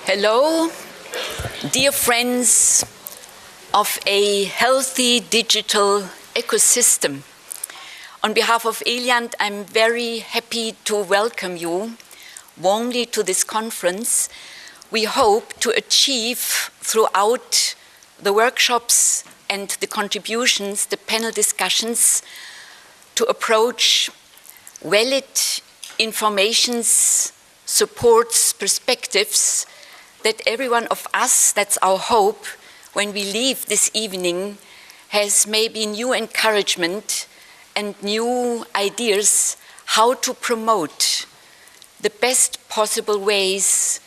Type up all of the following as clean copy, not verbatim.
Hello, dear friends of a healthy digital ecosystem. On behalf of Eliant, I'm very happy to welcome you warmly to this conference. We hope to achieve throughout the workshops and the contributions, the panel discussions, to approach valid informations, supports, perspectives that every one of us, that's our hope, when we leave this evening, has maybe new encouragement and new ideas how to promote the best possible ways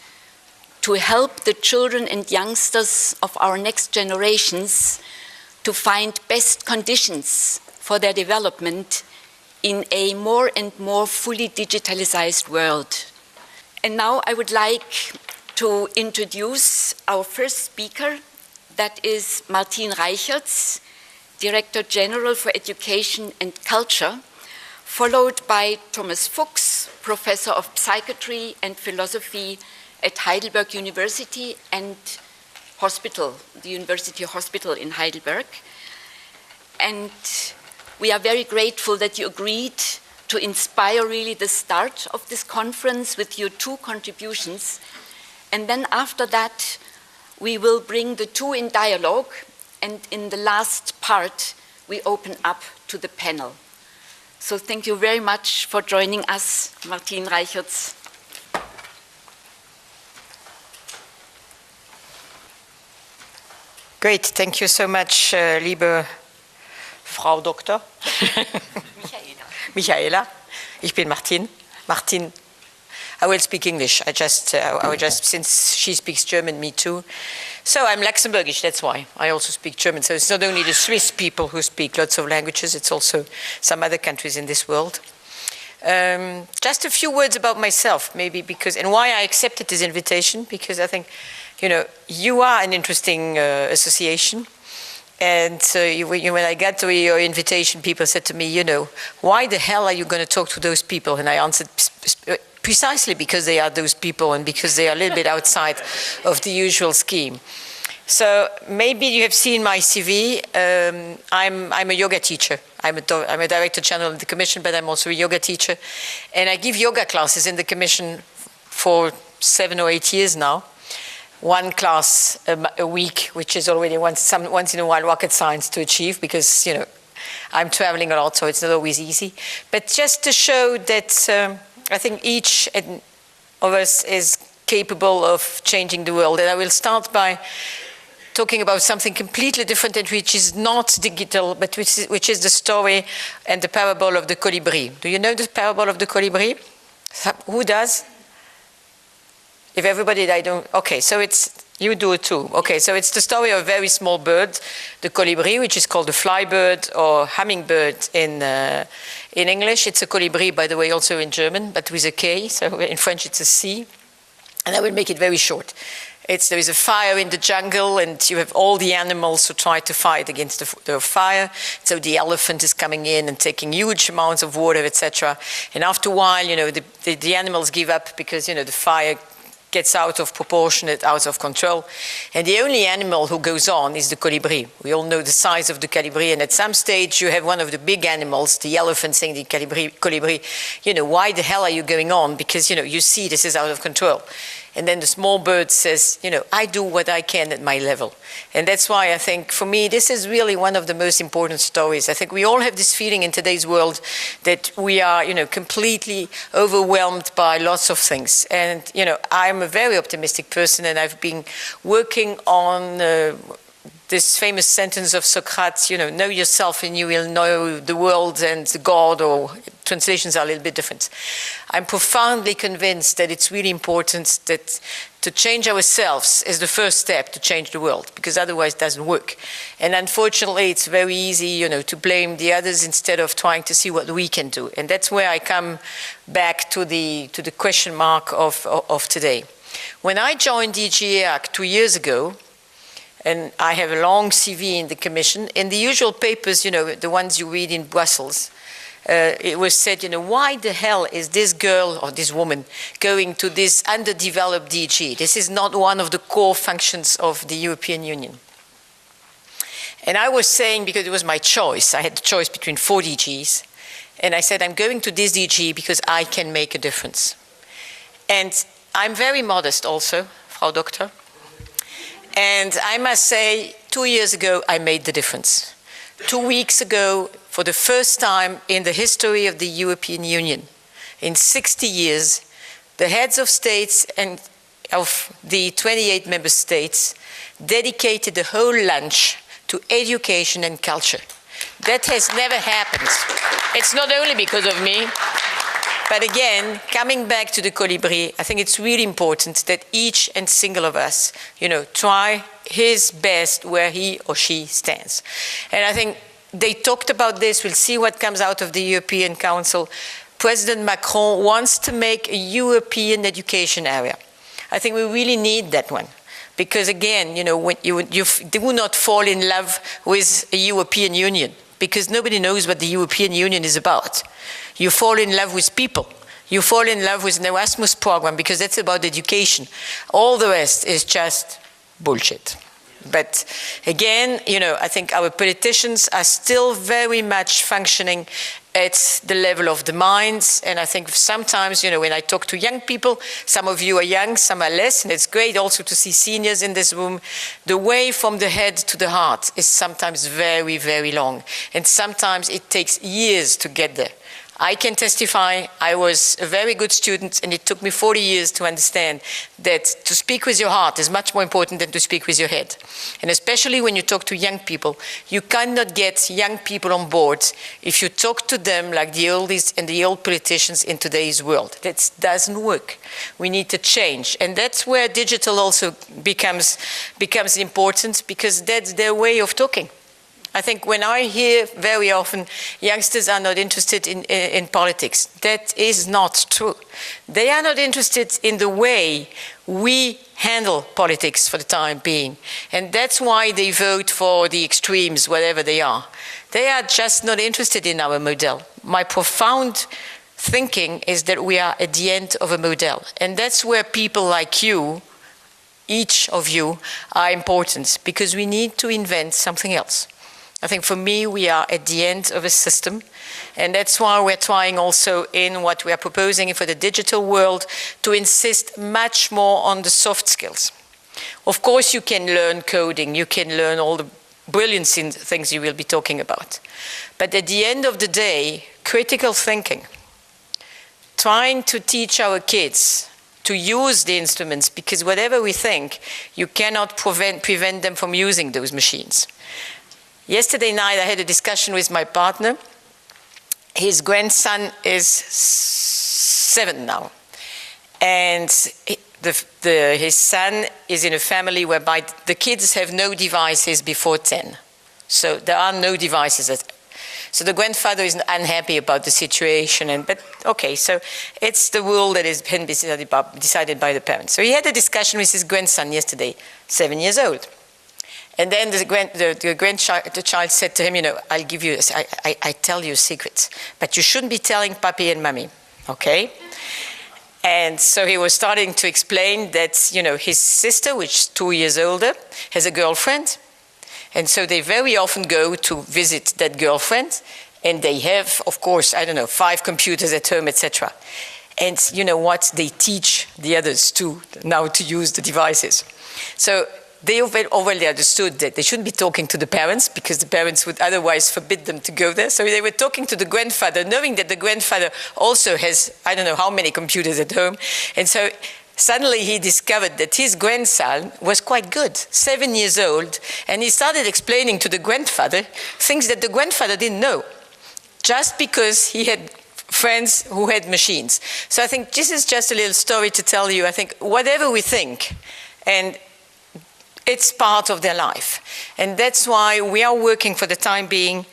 to help the children and youngsters of our next generations to find best conditions for their development in a more and more fully digitalized world. And now I would like to introduce our first speaker, that is Martin Reichertz, Director General for Education and Culture, followed by Thomas Fuchs, Professor of Psychiatry and Philosophy at Heidelberg University and Hospital, the University Hospital in Heidelberg. And we are very grateful that you agreed to inspire really the start of this conference with your two contributions. And then after that, we will bring the two in dialogue, and in the last part, we open up to the panel. So thank you very much for joining us, Martin Reichertz. Great, thank you so much, liebe Frau Doktor. Michaela. Ich bin Martin. Martin. I will speak English. I will just, since she speaks German, me too. So I'm Luxembourgish, that's why. I also speak German. So it's not only the Swiss people who speak lots of languages, it's also some other countries in this world. Just a few words about myself, maybe, because, and why I accepted this invitation, because I think, you know, you are an interesting association. And when I got to your invitation, people said to me, you know, why the hell are you going to talk to those people? And I answered, precisely because they are those people and because they are a little bit outside of the usual scheme. So maybe you have seen my CV. I'm a yoga teacher. I'm a director general in the commission, but I'm also a yoga teacher. And I give yoga classes in the commission for 7 or 8 years now. One class a week, which is already once in a while rocket science to achieve, because, you know, I'm traveling a lot, so it's not always easy. But just to show that I think each of us is capable of changing the world. And I will start by talking about something completely different, and which is not digital, but which is the story and the parable of the colibri. Do you know the parable of the colibri? Who does? If everybody, I don't, okay, so it's, you do it too. Okay, so it's the story of a very small bird, the colibri, which is called the flybird or hummingbird in English. It's a colibri, by the way, also in German, but with a K, so in French it's a C. And I will make it very short. There is a fire in the jungle, and you have all the animals who try to fight against the fire. So the elephant is coming in and taking huge amounts of water, etc. And after a while, you know, the animals give up because, you know, the fire gets out of proportion, out of control. And the only animal who goes on is the colibri. We all know the size of the colibri, and at some stage you have one of the big animals, the elephant, saying to the colibri, you know, why the hell are you going on? Because, you know, you see this is out of control. And then the small bird says, you know, I do what I can at my level. And that's why I think, for me, this is really one of the most important stories. I think we all have this feeling in today's world that we are, you know, completely overwhelmed by lots of things. And, you know, I'm a very optimistic person, and I've been working on this famous sentence of Socrates, you know yourself and you will know the world and God, or translations are a little bit different. I'm profoundly convinced that it's really important that to change ourselves is the first step to change the world, because otherwise it doesn't work. And unfortunately, it's very easy, you know, to blame the others instead of trying to see what we can do. And that's where I come back to the question mark of today. When I joined DGEAC 2 years ago, and I have a long CV in the Commission, in the usual papers, you know, the ones you read in Brussels, it was said, why the hell is this girl or this woman going to this underdeveloped DG? This is not one of the core functions of the European Union. And I was saying, because it was my choice, I had the choice between 4 DGs, and I said, I'm going to this DG because I can make a difference. And I'm very modest also, Frau Doctor. And I must say, 2 years ago, I made the difference. 2 weeks ago, for the first time in the history of the European Union, in 60 years, the heads of states and of the 28 member states dedicated the whole lunch to education and culture. That has never happened. It's not only because of me, but again, coming back to the colibri, I think it's really important that each and single of us, try his best where he or she stands. And I think they talked about this. We'll see what comes out of the European Council. President Macron wants to make a European education area. I think we really need that one. Because again, when you do not fall in love with a European Union, because nobody knows what the European Union is about. You fall in love with people. You fall in love with an Erasmus program because that's about education. All the rest is just bullshit. But again, I think our politicians are still very much functioning at the level of the minds. And I think sometimes, when I talk to young people, some of you are young, some are less, and it's great also to see seniors in this room. The way from the head to the heart is sometimes very, very long. And sometimes it takes years to get there. I can testify, I was a very good student, and it took me 40 years to understand that to speak with your heart is much more important than to speak with your head. And especially when you talk to young people, you cannot get young people on board if you talk to them like the oldies and the old politicians in today's world. That doesn't work. We need to change. And that's where digital also becomes important, because that's their way of talking. I think when I hear very often youngsters are not interested in politics, that is not true. They are not interested in the way we handle politics for the time being. And that's why they vote for the extremes, whatever they are. They are just not interested in our model. My profound thinking is that we are at the end of a model. And that's where people like you, each of you, are important, because we need to invent something else. I think for me, we are at the end of a system, and that's why we're trying also in what we are proposing for the digital world to insist much more on the soft skills. Of course, you can learn coding, you can learn all the brilliant things you will be talking about. But at the end of the day, critical thinking, trying to teach our kids to use the instruments, because whatever we think, you cannot prevent them from using those machines. Yesterday night, I had a discussion with my partner. His grandson is 7 now. And his son is in a family whereby the kids have no devices before 10. So there are no devices. So the grandfather is unhappy about the situation. But okay, so it's the rule that has been decided by the parents. So he had a discussion with his grandson yesterday, 7 years old. And then the child said to him, I'll give you, I tell you a secret, but you shouldn't be telling papi and mommy, okay? And so he was starting to explain that, his sister, which is 2 years older, has a girlfriend. And so they very often go to visit that girlfriend, and they have, of course, 5 computers at home, etc. And you know what? They teach the others too, now to use the devices. So they already understood that they shouldn't be talking to the parents, because the parents would otherwise forbid them to go there. So they were talking to the grandfather, knowing that the grandfather also has, I don't know how many computers at home. And so suddenly he discovered that his grandson was quite good, 7 years old, and he started explaining to the grandfather things that the grandfather didn't know, just because he had friends who had machines. So I think this is just a little story to tell you, I think whatever we think, and it's part of their life. And that's why we are working for the time being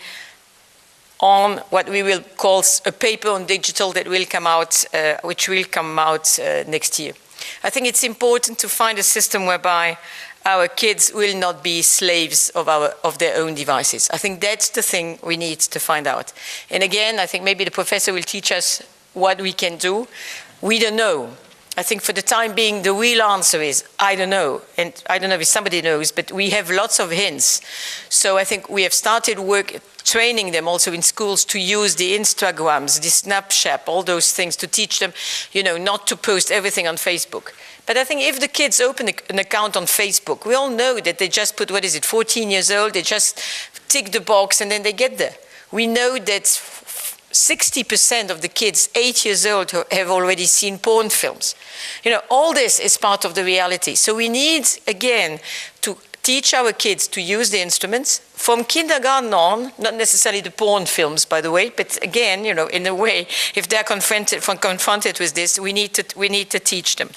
on what we will call a paper on digital that will come out, which will come out next year. I think it's important to find a system whereby our kids will not be slaves of their own devices. I think that's the thing we need to find out. And again, I think maybe the professor will teach us what we can do. We don't know. I think for the time being, the real answer is, I don't know. And I don't know if somebody knows, but we have lots of hints. So I think we have started training them also in schools to use the Instagrams, the Snapchat, all those things to teach them, not to post everything on Facebook. But I think if the kids open an account on Facebook, we all know that they just put, 14 years old, they just tick the box and then they get there. We know that 60% of the kids 8 years old have already seen porn films. All this is part of the reality. So we need, again, to teach our kids to use the instruments from kindergarten on, not necessarily the porn films, by the way, but again, in a way, if they're confronted with this, we need to teach them.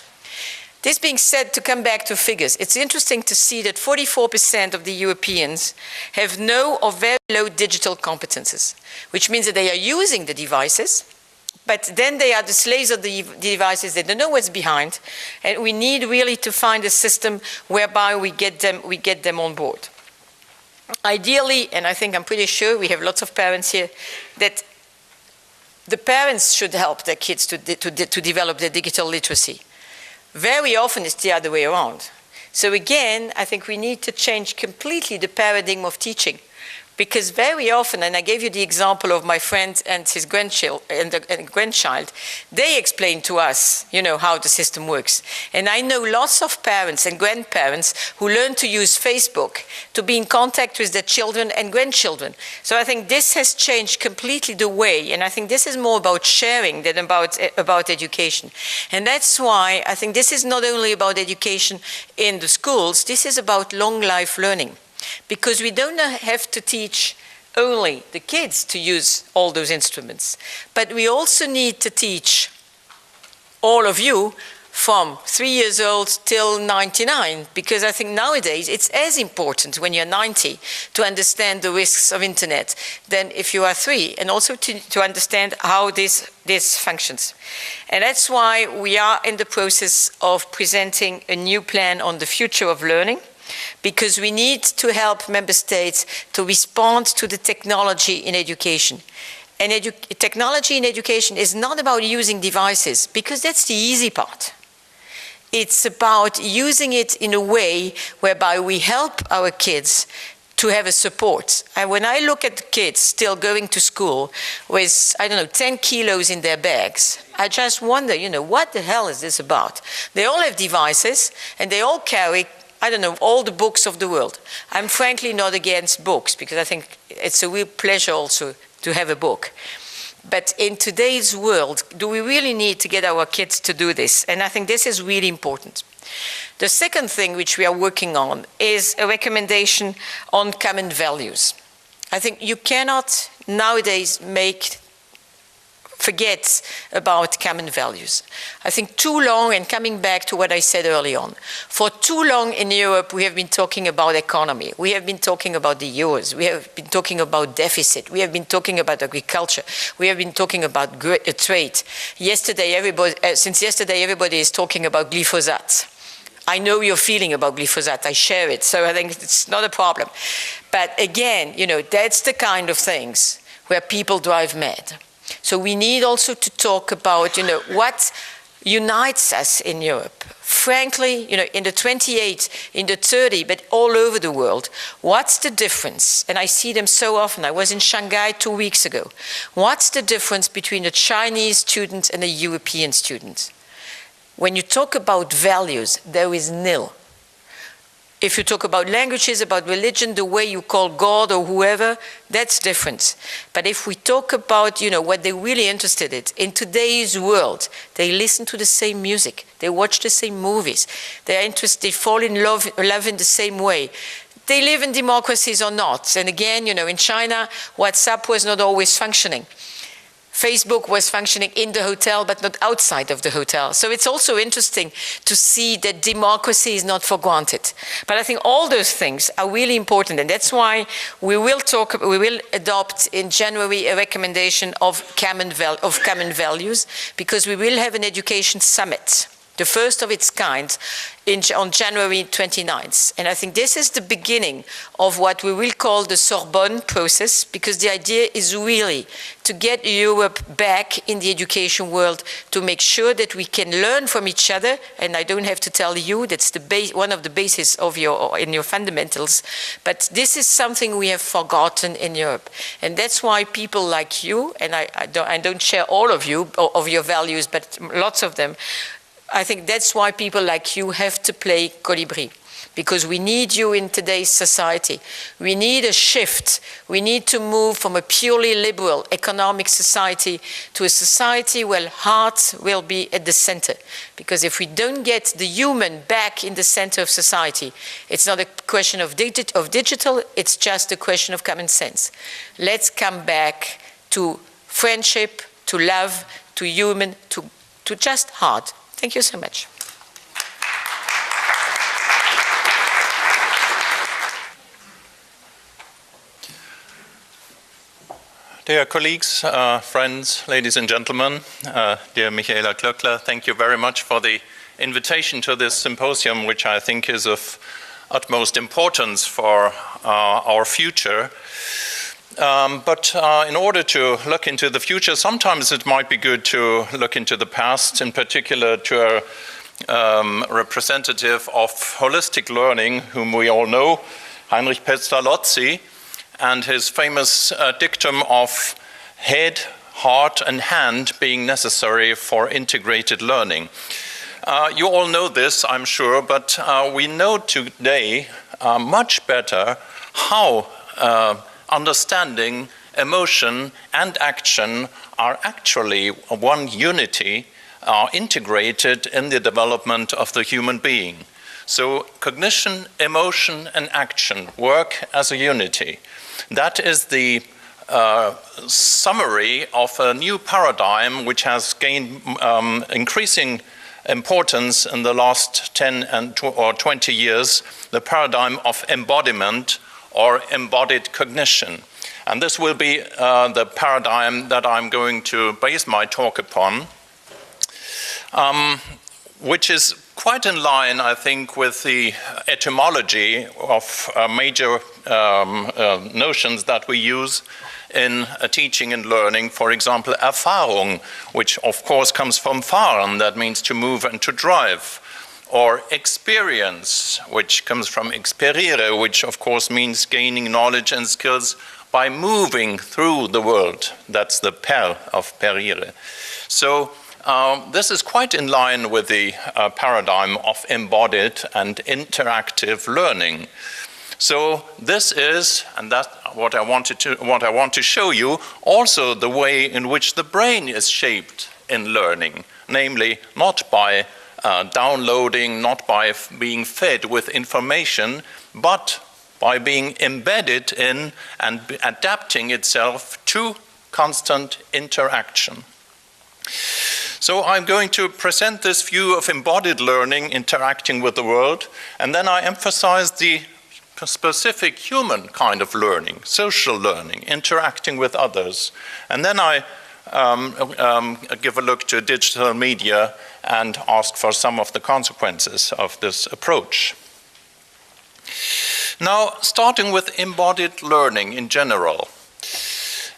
This being said, to come back to figures, it's interesting to see that 44% of the Europeans have no or very low digital competences, which means that they are using the devices, but then they are the slaves of the devices. They don't know what's behind, and we need really to find a system whereby we get them on board. Ideally, and I think I'm pretty sure we have lots of parents here, that the parents should help their kids to develop their digital literacy. Very often it's the other way around. So again, I think we need to change completely the paradigm of teaching. Because very often, and I gave you the example of my friend and his grandchild, they explain to us, how the system works. And I know lots of parents and grandparents who learn to use Facebook to be in contact with their children and grandchildren. So I think this has changed completely the way, and I think this is more about sharing than about education. And that's why I think this is not only about education in the schools, this is about long life learning. Because we don't have to teach only the kids to use all those instruments, but we also need to teach all of you from 3 years old till 99, because I think nowadays it's as important when you're 90 to understand the risks of internet than if you are 3, and also to understand how this functions. And that's why we are in the process of presenting a new plan on the future of learning, because we need to help member states to respond to the technology in education. And technology in education is not about using devices, because that's the easy part. It's about using it in a way whereby we help our kids to have a support. And when I look at the kids still going to school with, 10 kilos in their bags, I just wonder, what the hell is this about? They all have devices and they all carry all the books of the world. I'm frankly not against books, because I think it's a real pleasure also to have a book. But in today's world, do we really need to get our kids to do this? And I think this is really important. The second thing which we are working on is a recommendation on common values. I think you cannot nowadays forget about common values. I think too long, and coming back to what I said early on, for too long in Europe we have been talking about economy, we have been talking about the euros, we have been talking about deficit, we have been talking about agriculture, we have been talking about trade. Since yesterday everybody is talking about glyphosate. I know your feeling about glyphosate, I share it, so I think it's not a problem. But again, that's the kind of things where people drive mad. So we need also to talk about, what unites us in Europe. Frankly, in the 28, in the 30, but all over the world, what's the difference? And I see them so often. I was in Shanghai 2 weeks ago. What's the difference between a Chinese student and a European student? When you talk about values, there is nil. If you talk about languages, about religion, the way you call God or whoever, that's different. But if we talk about, what they're really interested in today's world, they listen to the same music, they watch the same movies, they're interested, they fall in love in the same way. They live in democracies or not. And again, in China, WhatsApp was not always functioning. Facebook was functioning in the hotel, but not outside of the hotel. So it's also interesting to see that democracy is not for granted. But I think all those things are really important, and that's why we will adopt in January a recommendation of common values, because we will have an education summit the first of its kind on January 29th. And I think this is the beginning of what we will call the Sorbonne process, because the idea is really to get Europe back in the education world, to make sure that we can learn from each other. And I don't have to tell you, that's one of the bases of in your fundamentals. But this is something we have forgotten in Europe. And that's why people like you, and I don't share all of your values, but lots of them, I think that's why people like you have to play Colibri, because we need you in today's society. We need a shift. We need to move from a purely liberal economic society to a society where heart will be at the center. Because if we don't get the human back in the center of society, it's not a question of digital, it's just a question of common sense. Let's come back to friendship, to love, to human, to just heart. Thank you so much. Dear colleagues, friends, ladies and gentlemen, dear Michaela Klöckler, thank you very much for the invitation to this symposium, which I think is of utmost importance for our future. But in order to look into the future, sometimes it might be good to look into the past, in particular to a representative of holistic learning, whom we all know, Heinrich Pestalozzi, and his famous dictum of head, heart, and hand being necessary for integrated learning. You all know this, I'm sure, but we know today much better how understanding, emotion, and action are actually one unity, are integrated in the development of the human being. So cognition, emotion, and action work as a unity. That is the summary of a new paradigm which has gained increasing importance in the last 10 or 20 years, the paradigm of embodiment or embodied cognition. And this will be the paradigm that I'm going to base my talk upon, which is quite in line, I think, with the etymology of major notions that we use in teaching and learning. For example, Erfahrung, which of course comes from fahren, that means to move and to drive. Or experience, which comes from experire, which of course means gaining knowledge and skills by moving through the world. That's the per of perire. So this is quite in line with the paradigm of embodied and interactive learning. So this is, and that's what I want to show you, also the way in which the brain is shaped in learning, namely not by downloading, not by being fed with information, but by being embedded in and adapting itself to constant interaction. So I'm going to present this view of embodied learning interacting with the world, and then I emphasize the specific human kind of learning, social learning, interacting with others. And then I give a look to digital media and ask for some of the consequences of this approach. Now, starting with embodied learning in general.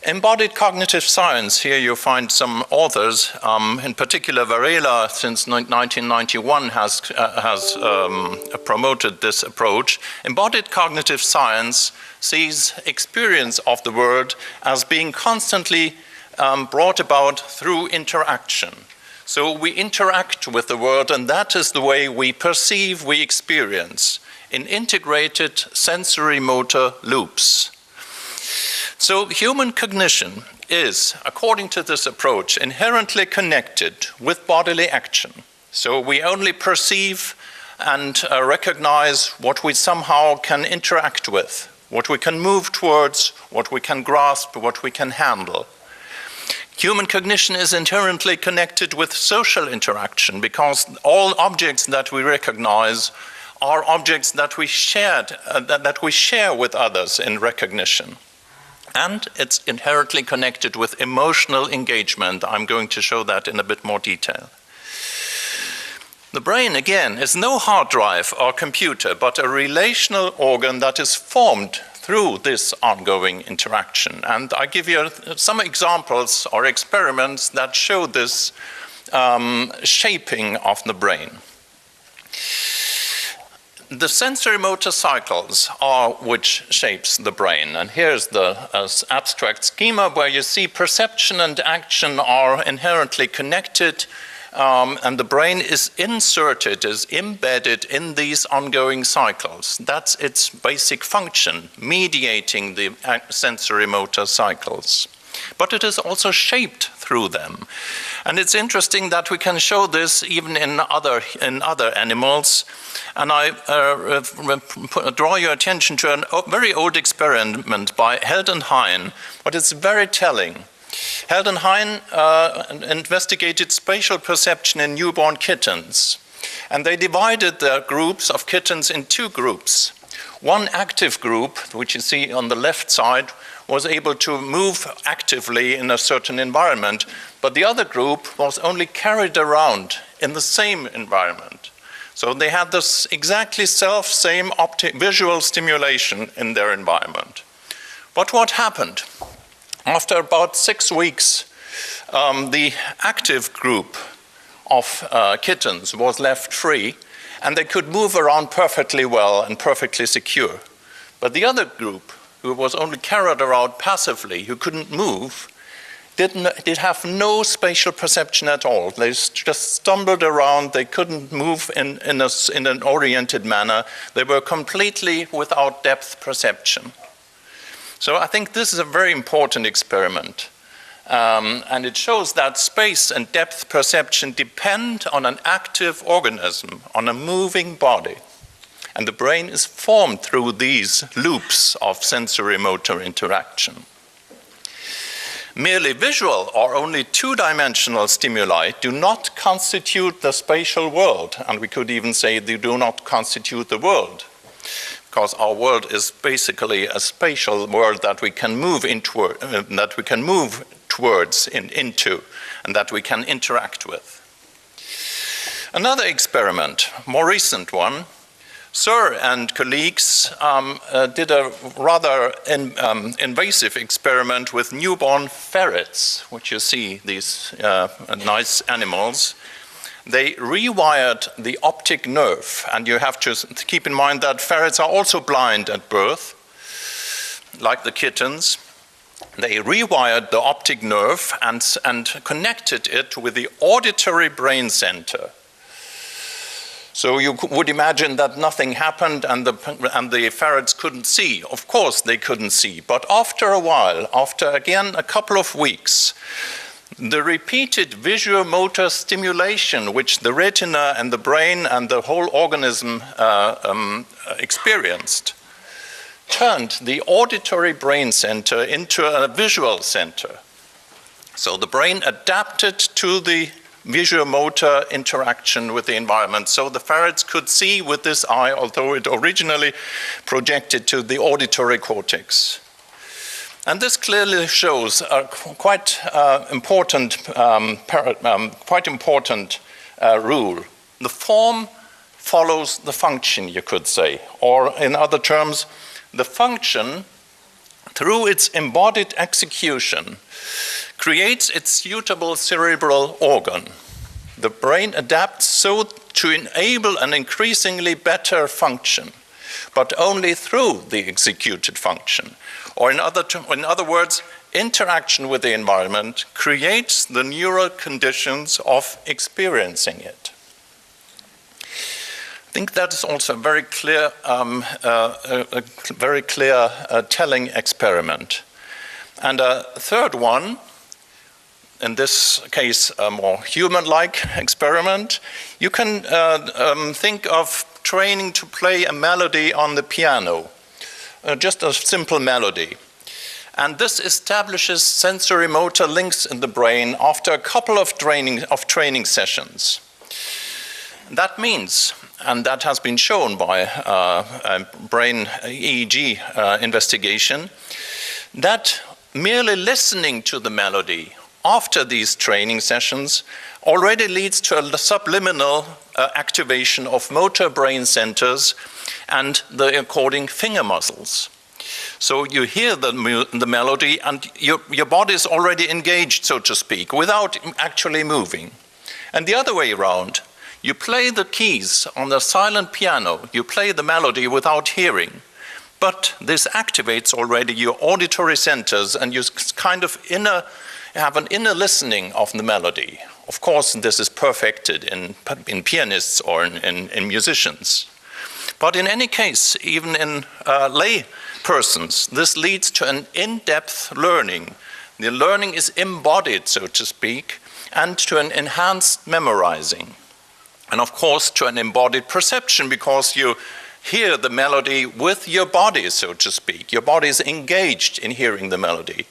Embodied cognitive science, here you find some authors, in particular Varela since 1991 has promoted this approach. Embodied cognitive science sees experience of the world as being constantly brought about through interaction. So we interact with the world, and that is the way we perceive, we experience, in integrated sensory motor loops. So human cognition is, according to this approach, inherently connected with bodily action. So we only perceive and recognize what we somehow can interact with, what we can move towards, what we can grasp, what we can handle. Human cognition is inherently connected with social interaction because all objects that we recognize are objects that we share with others in recognition. And it's inherently connected with emotional engagement. I'm going to show that in a bit more detail. The brain, again, is no hard drive or computer, but a relational organ that is formed through this ongoing interaction. And I give you some examples or experiments that show this shaping of the brain. The sensory motor cycles are which shapes the brain. And here's the abstract schema where you see perception and action are inherently connected, and the brain is inserted, is embedded in these ongoing cycles. That's its basic function, mediating the sensory motor cycles. But it is also shaped through them. And it's interesting that we can show this even in other animals. And I draw your attention to a very old experiment by Held and Hein, but it's very telling. Held and Hein investigated spatial perception in newborn kittens. And they divided their groups of kittens in two groups. One active group, which you see on the left side, was able to move actively in a certain environment, but the other group was only carried around in the same environment. So they had this exactly same visual stimulation in their environment. But what happened? After about 6 weeks, the active group of kittens was left free, and they could move around perfectly well and perfectly secure. But the other group, who was only carried around passively, who couldn't move, did have no spatial perception at all. They just stumbled around, they couldn't move in an oriented manner. They were completely without depth perception. So I think this is a very important experiment. And it shows that space and depth perception depend on an active organism, on a moving body. And the brain is formed through these loops of sensory motor interaction. Merely visual or only two-dimensional stimuli do not constitute the spatial world, and we could even say they do not constitute the world, because our world is basically a spatial world that we can move into, and that we can interact with. Another experiment, more recent one, Sir and colleagues did a rather invasive experiment with newborn ferrets, which you see, these nice animals. They rewired the optic nerve, and you have to keep in mind that ferrets are also blind at birth, like the kittens. They rewired the optic nerve and connected it with the auditory brain center. So you would imagine that nothing happened and the ferrets couldn't see. Of course they couldn't see, but after a while, after again a couple of weeks, the repeated visuomotor stimulation which the retina and the brain and the whole organism experienced turned the auditory brain center into a visual center. So the brain adapted to the visuomotor interaction with the environment. So the ferrets could see with this eye, although it originally projected to the auditory cortex. And this clearly shows a quite important rule. The form follows the function, you could say. Or in other terms, the function, through its embodied execution, creates its suitable cerebral organ. The brain adapts so to enable an increasingly better function, but only through the executed function. Or in other words, interaction with the environment creates the neural conditions of experiencing it. I think that is also a very clear, telling experiment. And a third one, in this case a more human-like experiment, you can think of training to play a melody on the piano, just a simple melody. And this establishes sensory motor links in the brain after a couple of training sessions. That means, and that has been shown by a brain EEG investigation, that merely listening to the melody after these training sessions already leads to a subliminal activation of motor brain centers and the according finger muscles. So you hear the melody and your body is already engaged, so to speak, without actually moving. And the other way around, you play the keys on the silent piano, you play the melody without hearing, but this activates already your auditory centers and you kind of have an inner listening of the melody. Of course, this is perfected in pianists or in musicians. But in any case, even in lay persons, this leads to an in-depth learning. The learning is embodied, so to speak, and to an enhanced memorizing. And of course, to an embodied perception, because you hear the melody with your body, so to speak. Your body is engaged in hearing the melody.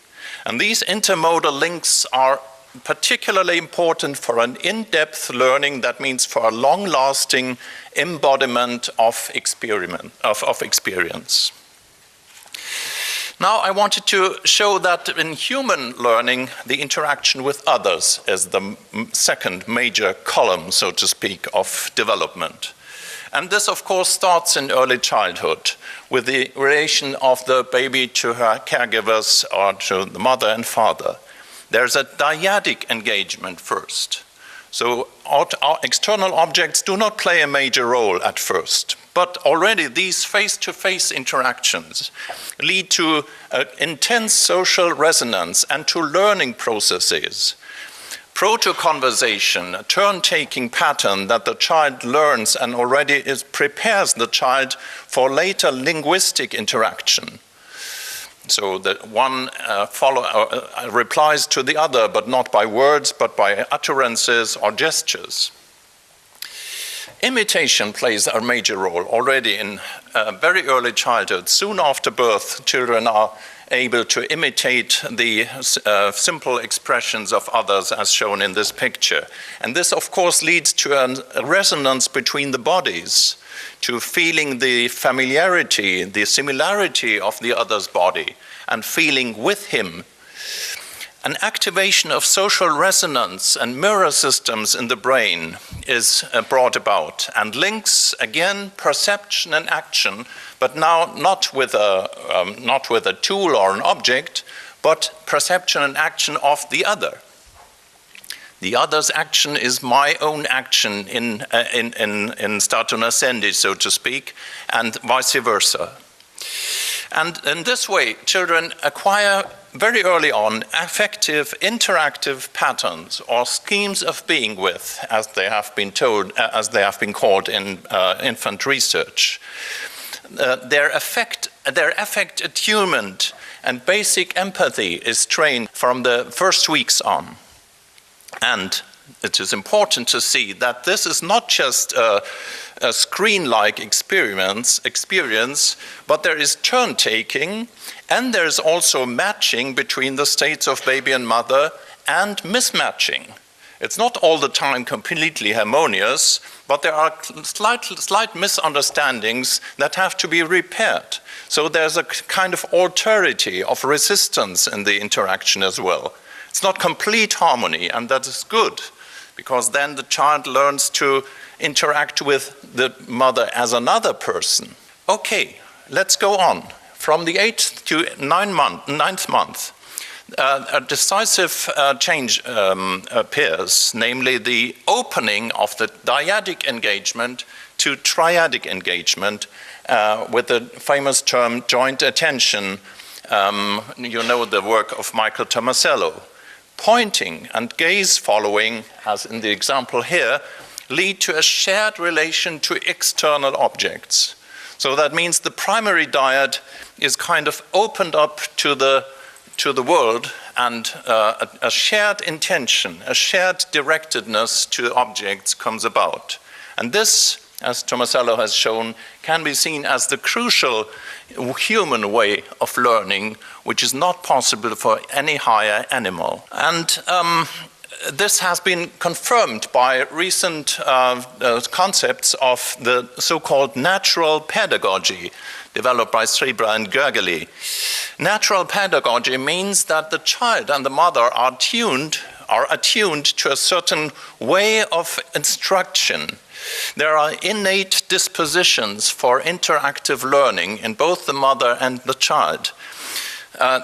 And these intermodal links are particularly important for an in-depth learning, that means for a long-lasting embodiment of experience. Now I wanted to show that in human learning, the interaction with others is the second major column, so to speak, of development. And this, of course, starts in early childhood with the relation of the baby to her caregivers or to the mother and father. There's a dyadic engagement first. So our external objects do not play a major role at first, but already these face-to-face interactions lead to intense social resonance and to learning processes. Proto-conversation, a turn-taking pattern that the child learns and already prepares the child for later linguistic interaction. So that one replies to the other, but not by words, but by utterances or gestures. Imitation plays a major role already in very early childhood. Soon after birth, children are able to imitate the simple expressions of others as shown in this picture. And this, of course, leads to a resonance between the bodies, to feeling the familiarity, the similarity of the other's body, and feeling with him. An activation of social resonance and mirror systems in the brain is brought about, and links, again, perception and action, but now not with a tool or an object, but perception and action of the other. The other's action is my own action in statu nascendi, so to speak, and vice versa. And in this way, children acquire very early on affective, interactive patterns or schemes of being with, as they have been called in infant research. Their affect attunement and basic empathy is trained from the first weeks on. And it is important to see that this is not just a screen-like experience, but there is turn-taking, and there's also matching between the states of baby and mother, and mismatching. It's not all the time completely harmonious, but there are slight misunderstandings that have to be repaired. So there's a kind of alterity of resistance in the interaction as well. It's not complete harmony, and that is good, because then the child learns to interact with the mother as another person. Okay, let's go on. From the 8th to 9th month, a decisive change appears, namely the opening of the dyadic engagement to triadic engagement with the famous term joint attention. You know the work of Michael Tomasello. Pointing and gaze following, as in the example here, lead to a shared relation to external objects. So that means the primary dyad is kind of opened up to the world, and a shared intention, a shared directedness to objects comes about. And this, as Tomasello has shown, can be seen as the crucial human way of learning, which is not possible for any higher animal. And this has been confirmed by recent concepts of the so-called natural pedagogy developed by Srebra and Gergely. Natural pedagogy means that the child and the mother are tuned are attuned to a certain way of instruction. There are innate dispositions for interactive learning in both the mother and the child.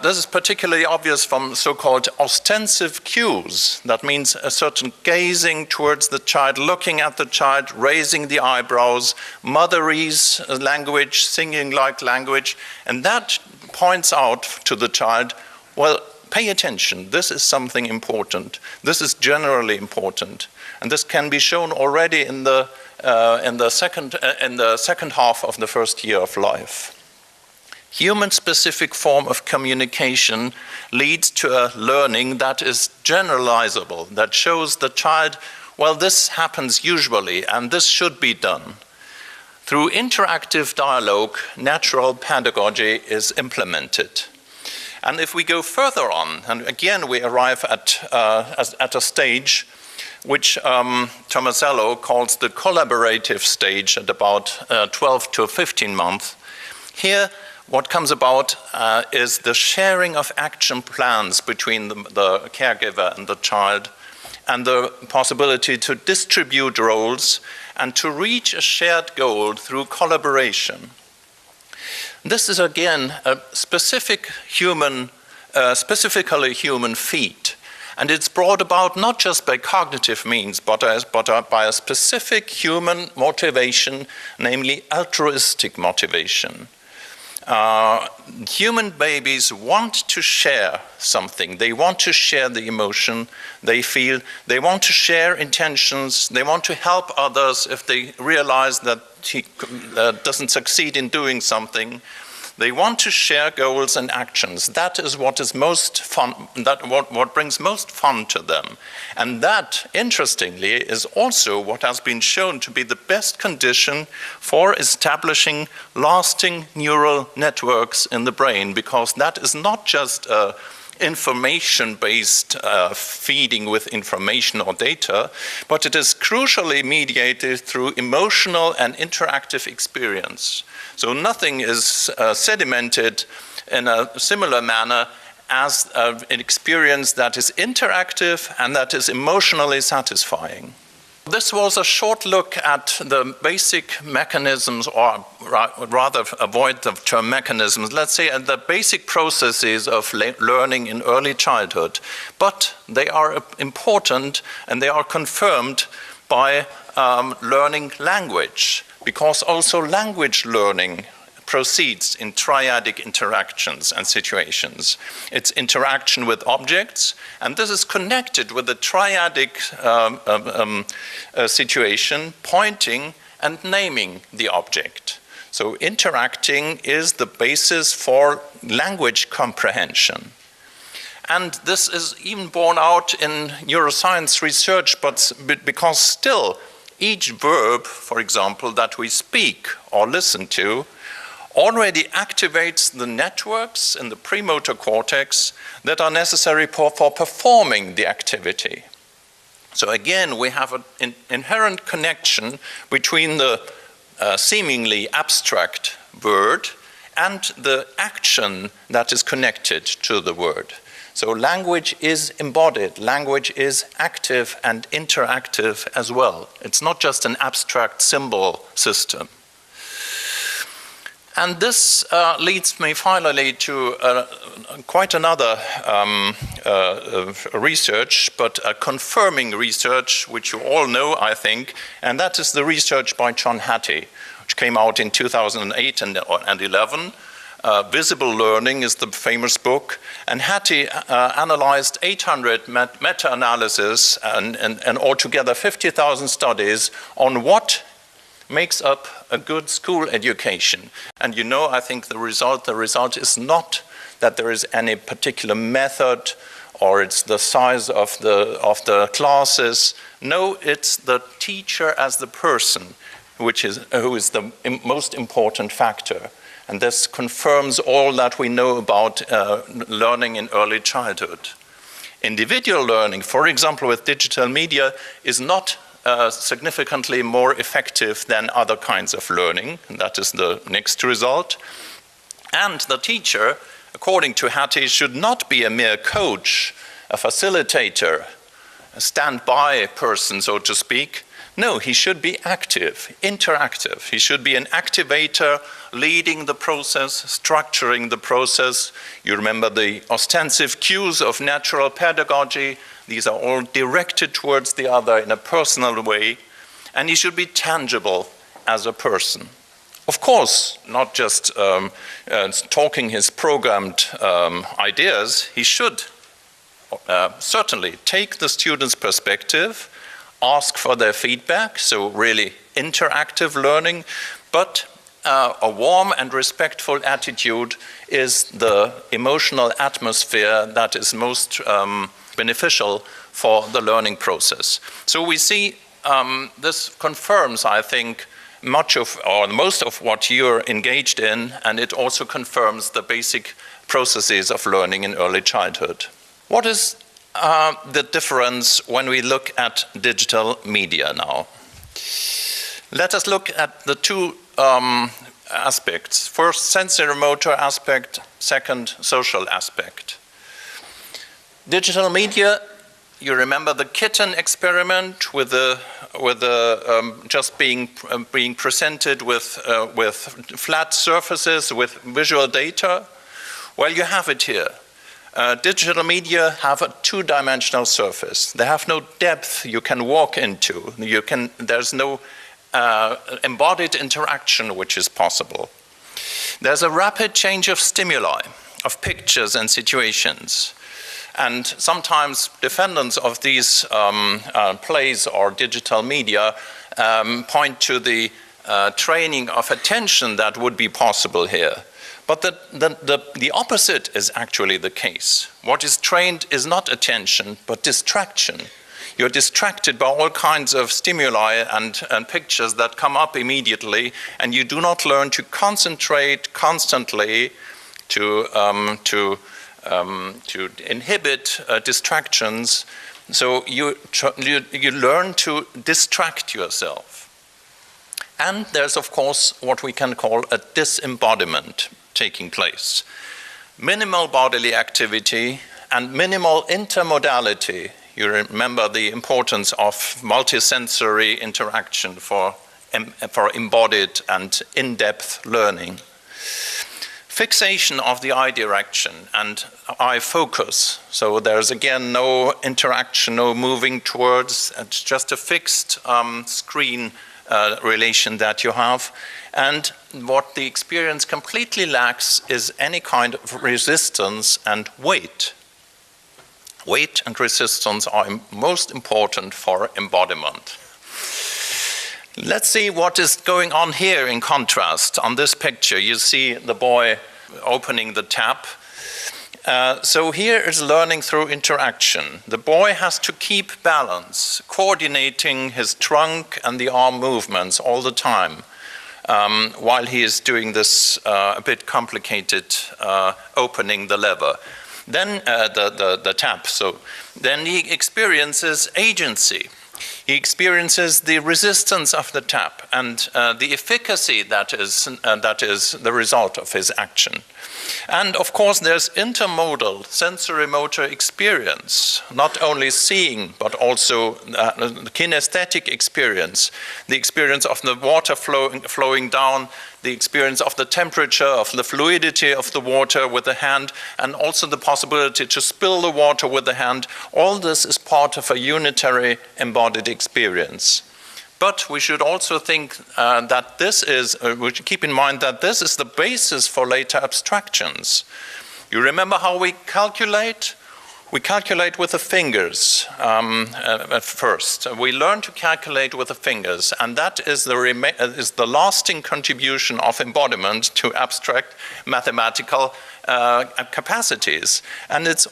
This is particularly obvious from so-called ostensive cues. That means a certain gazing towards the child, looking at the child, raising the eyebrows, motherese language, singing-like language, and that points out to the child, well, pay attention, this is something important. This is generally important. And this can be shown already in the second half of the first year of life. Human-specific form of communication leads to a learning that is generalizable, that shows the child, well, this happens usually, and this should be done. Through interactive dialogue, natural pedagogy is implemented. And if we go further on, and again we arrive at a stage which Tomasello calls the collaborative stage at about 12 to 15 months. Here, what comes about is the sharing of action plans between the caregiver and the child, and the possibility to distribute roles and to reach a shared goal through collaboration. This is again a specifically human feat, and it's brought about not just by cognitive means, but by a specific human motivation, namely altruistic motivation. Human babies want to share something. They want to share the emotion they feel. They want to share intentions. They want to help others if they realize that he doesn't succeed in doing something. They want to share goals and actions. That is what is most fun, what brings most fun to them. And that, interestingly, is also what has been shown to be the best condition for establishing lasting neural networks in the brain, because that is not just information-based feeding with information or data, but it is crucially mediated through emotional and interactive experience. So nothing is sedimented in a similar manner as an experience that is interactive and that is emotionally satisfying. This was a short look at the basic mechanisms, or rather avoid the term mechanisms, let's say at the basic processes of learning in early childhood. But they are important and they are confirmed by learning language, because also language learning proceeds in triadic interactions and situations. It's interaction with objects, and this is connected with the triadic situation, pointing and naming the object. So interacting is the basis for language comprehension. And this is even borne out in neuroscience research, but because still each verb, for example, that we speak or listen to, already activates the networks in the premotor cortex that are necessary for performing the activity. So again, we have an inherent connection between the seemingly abstract word and the action that is connected to the word. So language is embodied, language is active and interactive as well. It's not just an abstract symbol system. And this leads me finally to quite another research, but a confirming research, which you all know, I think, and that is the research by John Hattie, which came out in 2008 and 11. Visible Learning is the famous book, and Hattie analyzed 800 meta-analysis and altogether 50,000 studies on what makes up a good school education. And you know, I think the result is not that there is any particular method or it's the size of the classes. No, it's the teacher as the person who is the most important factor. And this confirms all that we know about learning in early childhood. Individual learning, for example, with digital media, is not significantly more effective than other kinds of learning. And that is the next result. And the teacher, according to Hattie, should not be a mere coach, a facilitator, standby person, so to speak. No, he should be active, interactive. He should be an activator, leading the process, structuring the process. You remember the ostensive cues of natural pedagogy. These are all directed towards the other in a personal way. And he should be tangible as a person. Of course, not just talking his programmed ideas. He should certainly take the student's perspective, ask for their feedback, so really interactive learning, but a warm and respectful attitude is the emotional atmosphere that is most beneficial for the learning process. So we see this confirms, I think, much of or most of what you're engaged in, and it also confirms the basic processes of learning in early childhood. What is the difference when we look at digital media now? Let us look at the two aspects. First, sensory motor aspect, second, social aspect. Digital media, you remember the kitten experiment with just being presented with flat surfaces with visual data? Well, you have it here. Digital media have a two-dimensional surface. They have no depth you can walk into. There's no embodied interaction which is possible. There's a rapid change of stimuli, of pictures and situations. And sometimes defendants of these plays or digital media point to the training of attention that would be possible here. But the opposite is actually the case. What is trained is not attention, but distraction. You're distracted by all kinds of stimuli and pictures that come up immediately, and you do not learn to concentrate constantly, to inhibit distractions. So you learn to distract yourself. And there's, of course, what we can call a disembodiment taking place. Minimal bodily activity and minimal intermodality. You remember the importance of multisensory interaction for embodied and in-depth learning. Fixation of the eye direction and eye focus. So there's again no interaction, no moving towards, it's just a fixed screen relation that you have. And what the experience completely lacks is any kind of resistance and weight. Weight and resistance are most important for embodiment. Let's see what is going on here in contrast. On this picture, you see the boy opening the tap. So here is learning through interaction. The boy has to keep balance, coordinating his trunk and the arm movements all the time, while he is doing this a bit complicated opening the lever. Then the tap. So then he experiences agency. He experiences the resistance of the tap and the efficacy that is the result of his action. And of course, there's intermodal sensory motor experience, not only seeing, but also the kinesthetic experience, the experience of the water flowing down, the experience of the temperature, of the fluidity of the water with the hand, and also the possibility to spill the water with the hand. All this is part of a unitary embodied experience. But we should also think that we should keep in mind that this is the basis for later abstractions. You remember how we calculate? We calculate with the fingers at first. We learn to calculate with the fingers, and that is the lasting contribution of embodiment to abstract mathematical capacities. And it's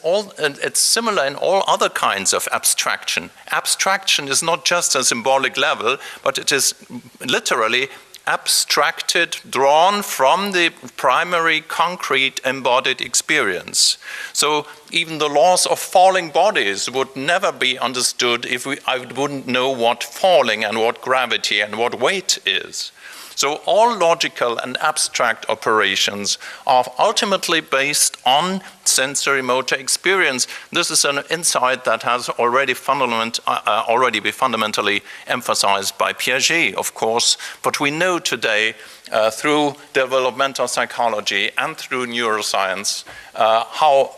similar in all other kinds of abstraction. Abstraction is not just a symbolic level, but it is literally abstracted, drawn from the primary concrete embodied experience. So even the laws of falling bodies would never be understood if I wouldn't know what falling and what gravity and what weight is. So all logical and abstract operations are ultimately based on sensory motor experience. This is an insight that has already been fundamentally emphasized by Piaget, of course, but we know today through developmental psychology and through neuroscience how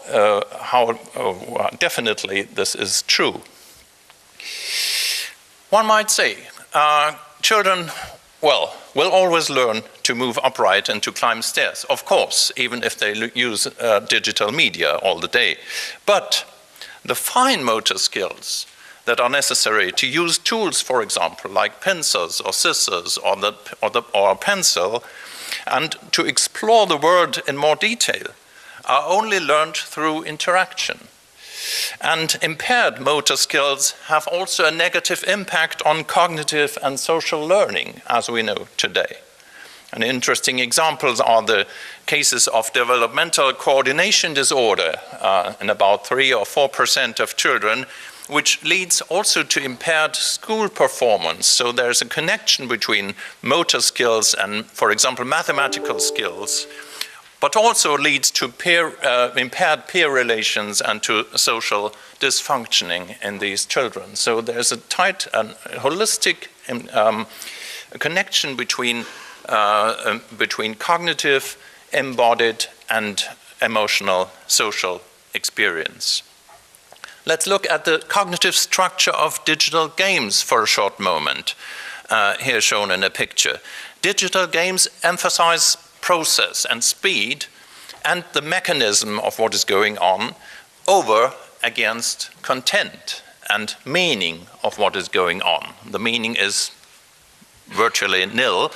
definitely this is true. One might say children, will always learn to move upright and to climb stairs, of course, even if they use digital media all the day. But the fine motor skills that are necessary to use tools, for example, like pincers or scissors or a pencil, and to explore the world in more detail, are only learned through interaction. And impaired motor skills have also a negative impact on cognitive and social learning, as we know today. And interesting examples are the cases of developmental coordination disorder in about 3 or 4% of children, which leads also to impaired school performance. So there's a connection between motor skills and, for example, mathematical skills, but also leads to impaired peer relations and to social dysfunctioning in these children. So there's a tight and holistic connection between cognitive, embodied, and emotional social experience. Let's look at the cognitive structure of digital games for a short moment, here shown in a picture. Digital games emphasize process and speed and the mechanism of what is going on over against content and meaning of what is going on. The meaning is virtually nil,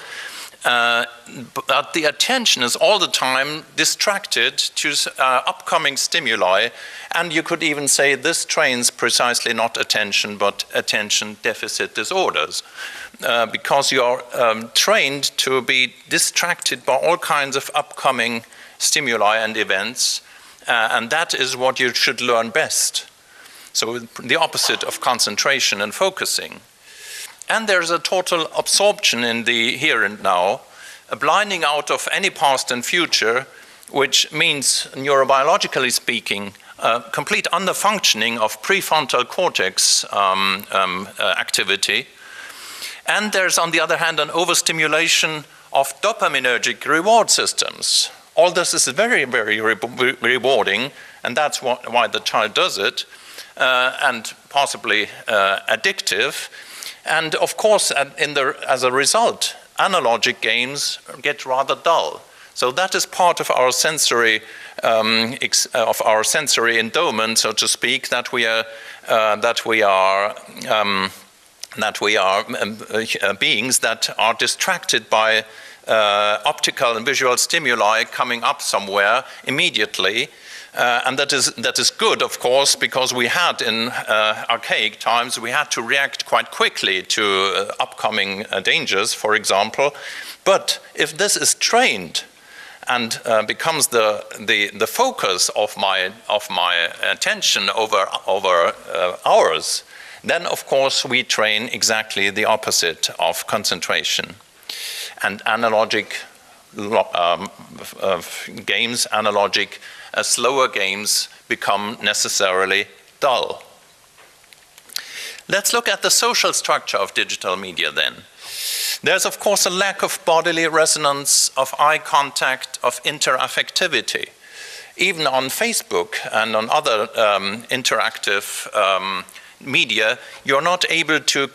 but the attention is all the time distracted to upcoming stimuli, and you could even say this trains precisely not attention but attention deficit disorders. Because you are trained to be distracted by all kinds of upcoming stimuli and events, and that is what you should learn best. So the opposite of concentration and focusing. And there's a total absorption in the here and now, a blinding out of any past and future, which means, neurobiologically speaking, complete underfunctioning of prefrontal cortex activity. And there's, on the other hand, an overstimulation of dopaminergic reward systems. All this is very, very rewarding, and that's why the child does it, and possibly addictive. And of course, as a result, analogic games get rather dull. So that is part of our sensory endowment, so to speak, that we are beings that are distracted by optical and visual stimuli coming up somewhere immediately. And that is good, of course, because we had in archaic times, we had to react quite quickly to upcoming dangers, for example. But if this is trained and becomes the focus of my attention over hours, then, of course, we train exactly the opposite of concentration. And analogic games, slower games become necessarily dull. Let's look at the social structure of digital media then. There's, of course, a lack of bodily resonance, of eye contact, of interaffectivity. Even on Facebook and on other interactive media, you're not able to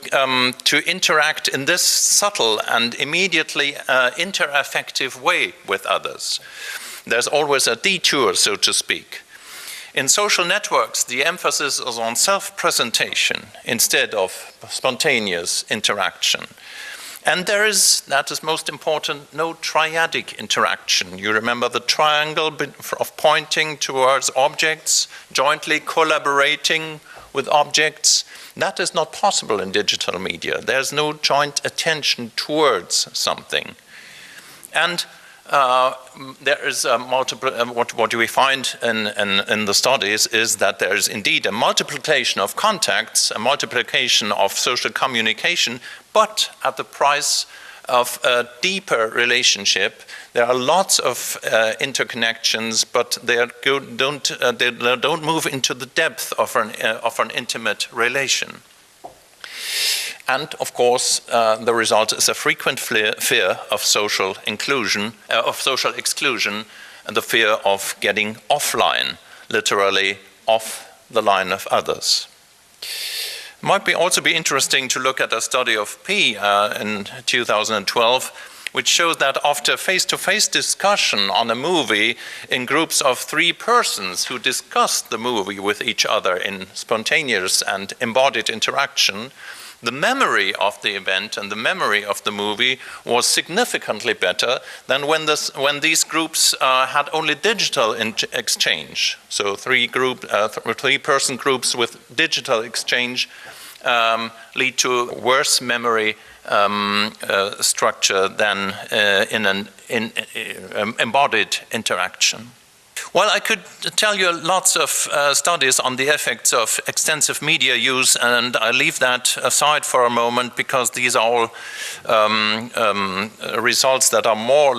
interact in this subtle and immediately interaffective way with others. There's always a detour, so to speak. In social networks, the emphasis is on self-presentation instead of spontaneous interaction. And there is, that is most important, no triadic interaction. You remember the triangle of pointing towards objects, jointly collaborating with objects. That is not possible in digital media. There's no joint attention towards something. And there is a multiple, what we find in the studies is that there is indeed a multiplication of contacts, a multiplication of social communication, but at the price of a deeper relationship. There are lots of interconnections, but they don't move into the depth of an intimate relation. And of course, the result is a frequent fear of social exclusion, and the fear of getting offline, literally off the line of others. It might also be interesting to look at a study of P in 2012, which shows that after face-to-face discussion on a movie in groups of 3 persons who discussed the movie with each other in spontaneous and embodied interaction, the memory of the event and the memory of the movie was significantly better than when these groups had only digital exchange. So 3-person groups with digital exchange lead to worse memory structure than in an embodied interaction. Well, I could tell you lots of studies on the effects of extensive media use, and I leave that aside for a moment because these are all results that are more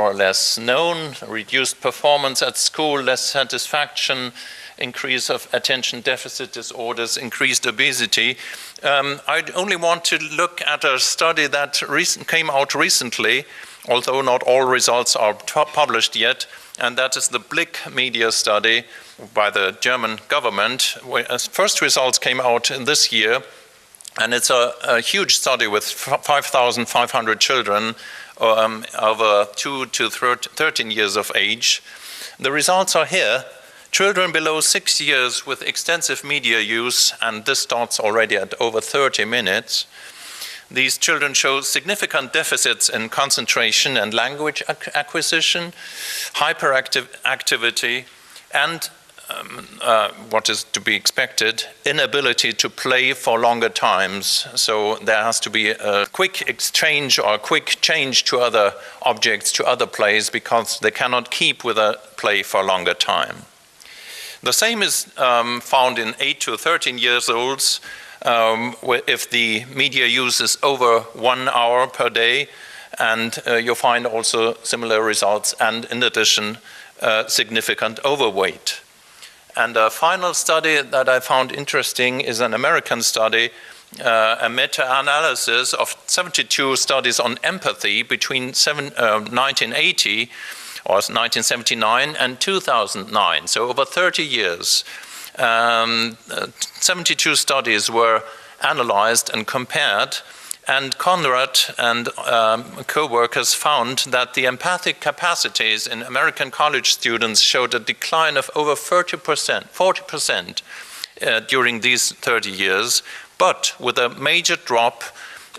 or less known: reduced performance at school, less satisfaction, increase of attention deficit disorders, increased obesity. I only want to look at a study that came out recently, although not all results are published yet, and that is the Blick media study by the German government. First results came out this year, and it's a huge study with 5,500 children over 2 to 13 years of age. The results are here. Children below 6 years with extensive media use, and this starts already at over 30 minutes, these children show significant deficits in concentration and language acquisition, hyperactivity, and what is to be expected, inability to play for longer times. So there has to be a quick exchange or a quick change to other objects, to other plays, because they cannot keep with a play for longer time. The same is found in 8 to 13 years olds. If the media use is over 1 hour per day, and you'll find also similar results, and in addition, significant overweight. And a final study that I found interesting is an American study, a meta-analysis of 72 studies on empathy between 1980 or 1979 and 2009, so over 30 years. 72 studies were analyzed and compared, and Conrad and co-workers found that the empathic capacities in American college students showed a decline of over 40% during these 30 years, but with a major drop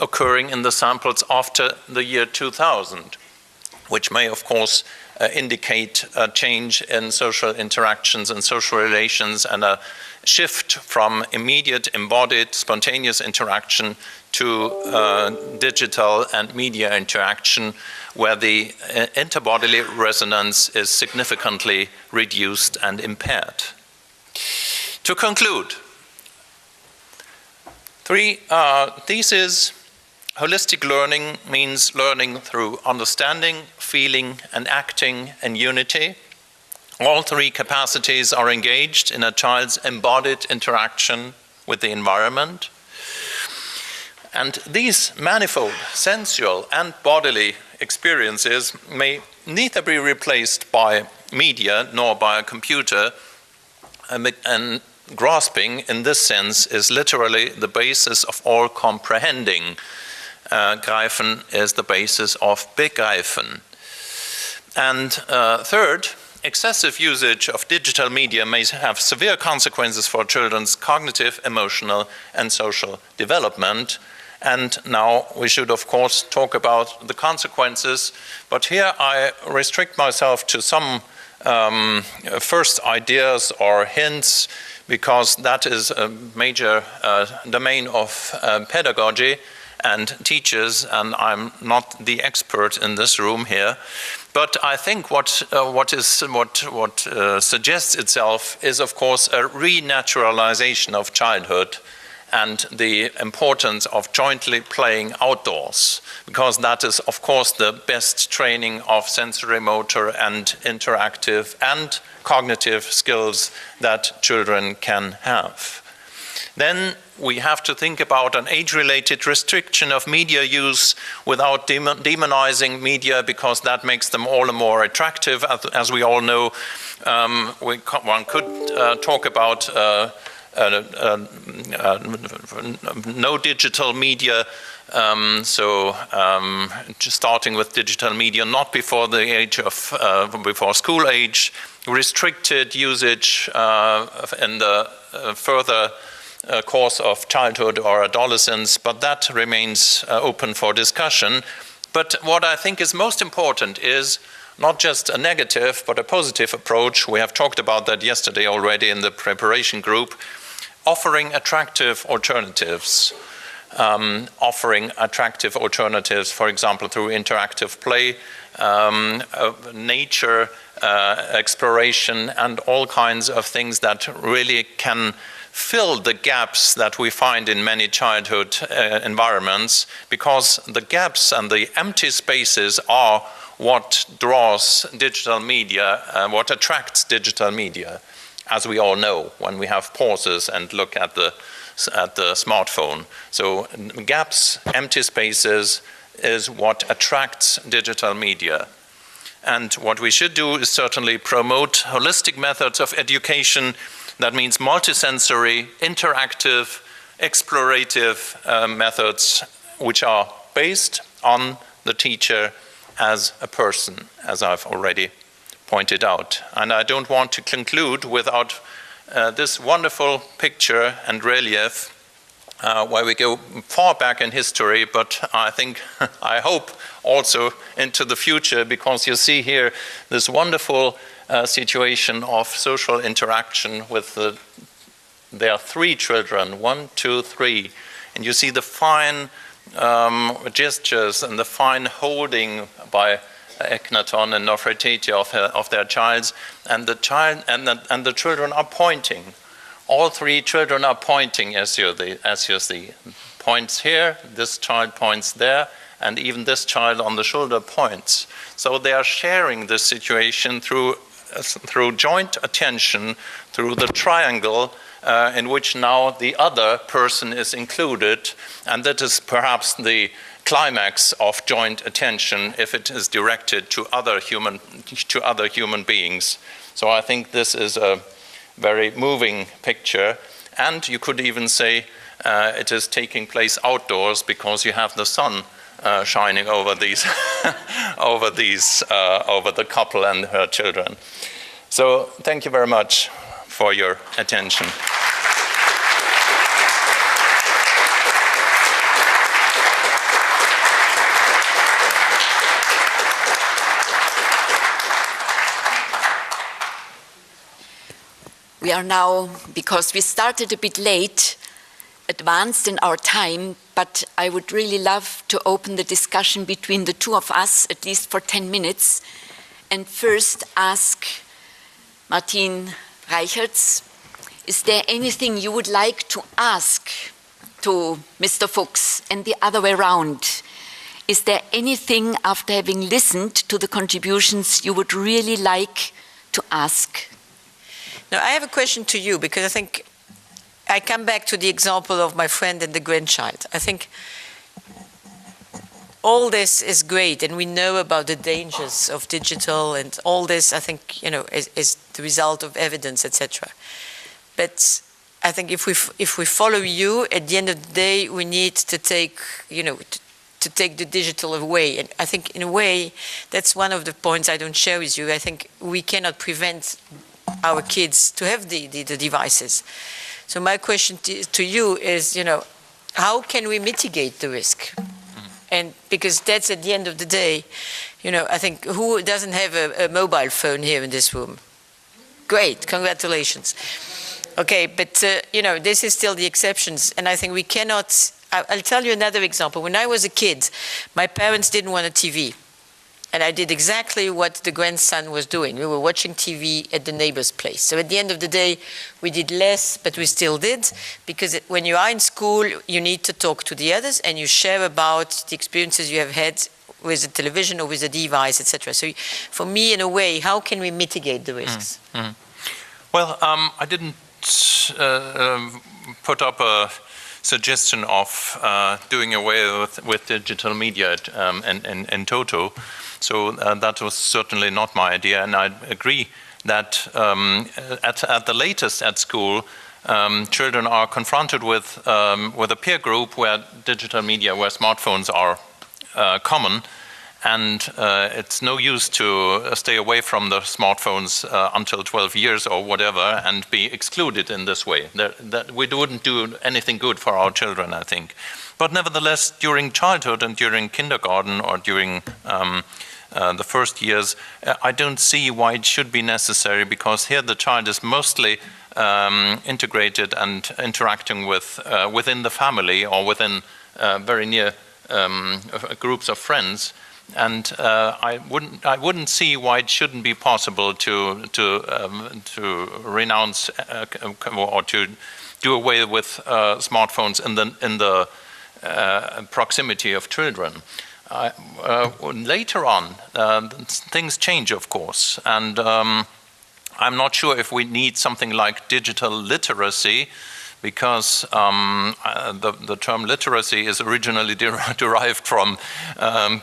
occurring in the samples after the year 2000, which may, of course, indicate a change in social interactions and social relations, and a shift from immediate, embodied, spontaneous interaction to digital and media interaction, where the interbodily resonance is significantly reduced and impaired. To conclude, 3 theses. Holistic learning means learning through understanding, feeling, and acting in unity. All 3 capacities are engaged in a child's embodied interaction with the environment. And these manifold sensual and bodily experiences may neither be replaced by media nor by a computer, and grasping in this sense is literally the basis of all comprehending. Greifen is the basis of begreifen. And third, excessive usage of digital media may have severe consequences for children's cognitive, emotional, and social development. And now we should, of course, talk about the consequences. But here I restrict myself to some first ideas or hints, because that is a major domain of pedagogy and teachers, and I'm not the expert in this room here. But I think what suggests itself is, of course, a renaturalization of childhood, and the importance of jointly playing outdoors, because that is, of course, the best training of sensory motor and interactive and cognitive skills that children can have. Then we have to think about an age-related restriction of media use without demonizing media, because that makes them all the more attractive. As we all know, one could talk about no digital media, just starting with digital media not before the age of before school age, restricted usage in the further course of childhood or adolescence, but that remains open for discussion. But what I think is most important is not just a negative but a positive approach. We have talked about that yesterday already in the preparation group. Offering attractive alternatives, for example, through interactive play, nature exploration, and all kinds of things that really can fill the gaps that we find in many childhood environments, because the gaps and the empty spaces are what draws digital media, what attracts digital media, as we all know when we have pauses and look at the smartphone. So gaps, empty spaces is what attracts digital media. And what we should do is certainly promote holistic methods of education. That means multisensory, interactive, explorative methods which are based on the teacher as a person, as I've already pointed out. And I don't want to conclude without this wonderful picture and relief where we go far back in history, but I hope also into the future, because you see here this wonderful situation of social interaction with there are 3 children, 1, 2, 3, and you see the fine gestures and the fine holding by Echnaton and Nefertiti of their child, and the children are pointing. All 3 children are pointing, as you see. Points here, this child points there, and even this child on the shoulder points. So they are sharing this situation through joint attention, through the triangle in which now the other person is included, and that is perhaps the climax of joint attention if it is directed to other human beings. So I think this is a very moving picture, and you could even say it is taking place outdoors, because you have the sun shining over these over the couple and her children. So thank you very much for your attention. We are now, because we started a bit late, advanced in our time, but I would really love to open the discussion between the two of us, at least for 10 minutes, and first ask Martin Reichertz, is there anything you would like to ask to Mr. Fuchs, and the other way around? Is there anything, after having listened to the contributions, you would really like to ask? Now, I have a question to you, because I think I come back to the example of my friend and the grandchild. I think all this is great, and we know about the dangers of digital, and all this, I think, is the result of evidence, etc. But I think if we follow you, at the end of the day, we need to take, to take the digital away. And I think, in a way, that's one of the points I don't share with you. I think we cannot prevent our kids to have the devices. So my question to you is, how can we mitigate the risk? And because that's, at the end of the day, I think, who doesn't have a mobile phone here in this room? Great, congratulations. Okay, but this is still the exceptions, and I think we cannot. I'll tell you another example. When I was a kid, my parents didn't want a TV. And I did exactly what the grandson was doing. We were watching TV at the neighbor's place. So at the end of the day, we did less, but we still did, because when you are in school, you need to talk to the others and you share about the experiences you have had with the television or with a device, etc. So for me, in a way, how can we mitigate the risks? Well, I didn't put up a suggestion of doing away with digital media in total. So that was certainly not my idea, and I agree that at the latest at school, children are confronted with a peer group where digital media, where smartphones are common, and it's no use to stay away from the smartphones until 12 years or whatever and be excluded in this way. That we wouldn't do anything good for our children, I think. But nevertheless, during childhood and during kindergarten or during the first years, I don't see why it should be necessary, because here the child is mostly integrated and interacting with within the family or within very near groups of friends. And I wouldn't see why it shouldn't be possible to renounce or to do away with smartphones in the proximity of children. Later on, things change, of course, and I'm not sure if we need something like digital literacy, because the term literacy is originally derived from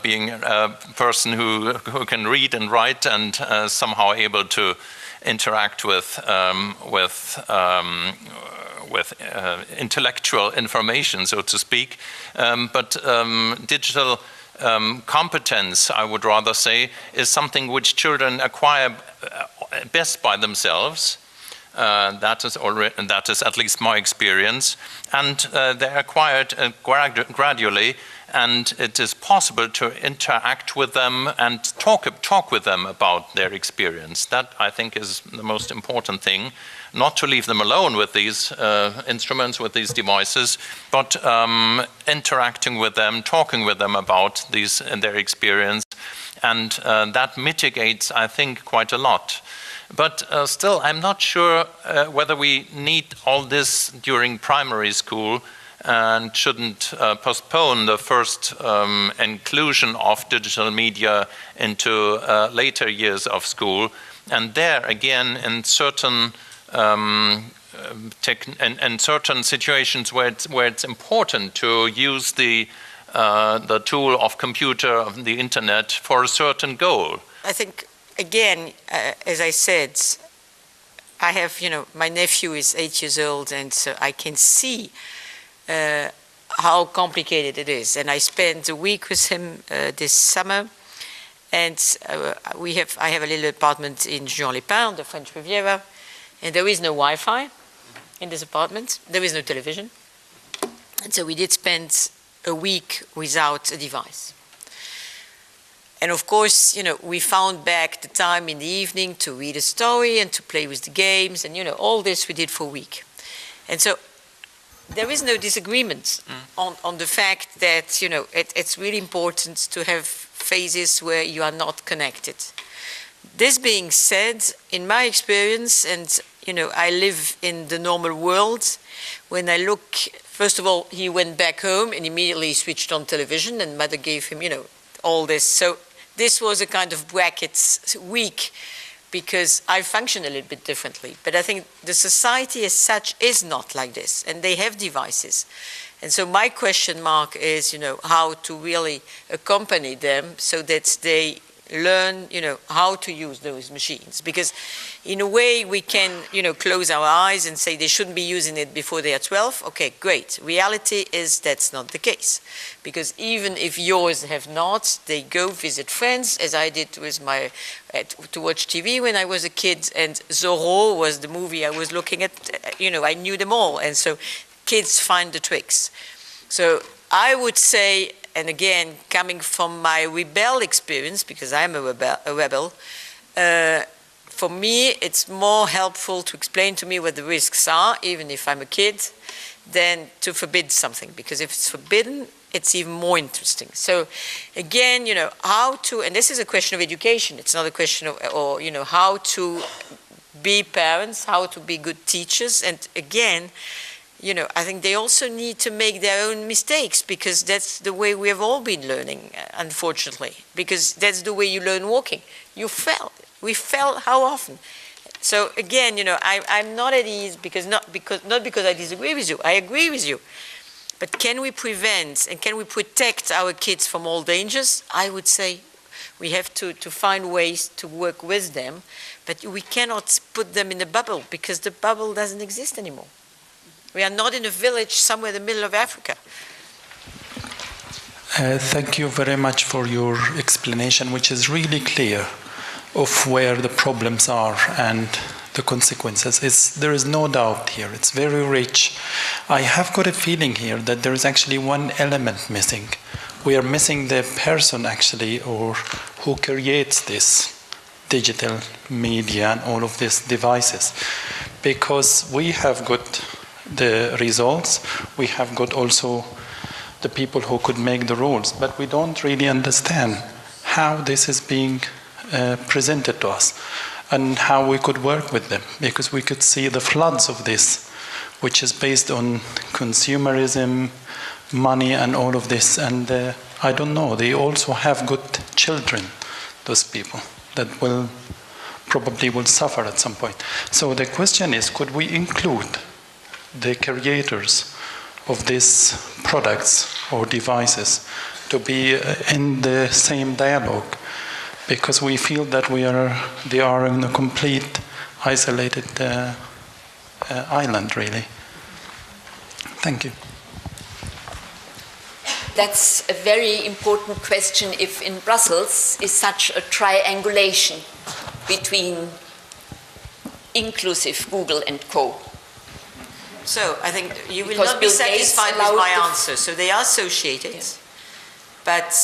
being a person who can read and write and somehow able to interact with intellectual information, so to speak. But digital competence, I would rather say, is something which children acquire best by themselves. That is at least my experience, and they're acquired gradually, and it is possible to interact with them and talk with them about their experience. That, I think, is the most important thing. Not to leave them alone with these instruments, with these devices, but interacting with them, talking with them about these and their experience, and that mitigates, I think, quite a lot. But still, I'm not sure whether we need all this during primary school and shouldn't postpone the first inclusion of digital media into later years of school. And there, again, in certain certain situations where it's important to use the tool of computer, of the internet, for a certain goal. I think, again, as I said, I have, my nephew is 8 years old, and so I can see how complicated it is. And I spent a week with him this summer, and I have a little apartment in Juan-les-Pins, the French Riviera, and there is no Wi-Fi in this apartment. There is no television. And so we did spend a week without a device. And of course, we found back the time in the evening to read a story and to play with the games, and all this we did for a week. And so there is no disagreement on the fact that it's really important to have phases where you are not connected. This being said, in my experience, and I live in the normal world, when I look, first of all, he went back home and immediately switched on television, and mother gave him, all this. So this was a kind of brackets week, because I function a little bit differently. But I think the society as such is not like this, and they have devices. And so my question mark is, how to really accompany them so that they learn, how to use those machines. Because in a way we can, close our eyes and say they shouldn't be using it before they are 12. Okay, great. Reality is that's not the case. Because even if yours have not, they go visit friends, as I did with to watch TV when I was a kid, and Zorro was the movie I was looking at, I knew them all. And so kids find the tricks. So I would say, and again, coming from my rebel experience, because I'm a rebel, for me, it's more helpful to explain to me what the risks are, even if I'm a kid, than to forbid something, because if it's forbidden, it's even more interesting. So again, how to, and this is a question of education, it's not a question of, or, how to be parents, how to be good teachers, and again, I think they also need to make their own mistakes, because that's the way we have all been learning, unfortunately, because that's the way you learn walking. You fell. We fell how often? So again, I'm not at ease not because I disagree with you. I agree with you. But can we prevent and can we protect our kids from all dangers? I would say we have to find ways to work with them, but we cannot put them in a bubble, because the bubble doesn't exist anymore. We are not in a village somewhere in the middle of Africa. Thank you very much for your explanation, which is really clear of where the problems are and the consequences. There is no doubt here. It's very rich. I have got a feeling here that there is actually one element missing. We are missing the person actually, or who creates this digital media and all of these devices. Because we have got the results, we have got also the people who could make the rules, but we don't really understand how this is being presented to us and how we could work with them, because we could see the floods of this, which is based on consumerism, money and all of this, and I don't know, they also have good children, those people, that probably will suffer at some point. So the question is, could we include the creators of these products or devices to be in the same dialogue? Because we feel that they are in a complete isolated island, really. Thank you. That's a very important question, if in Brussels is such a triangulation between inclusive Google and co. So I think you will Because not be Bill Gates satisfied with my allowed answer. So they are associated. Yeah. But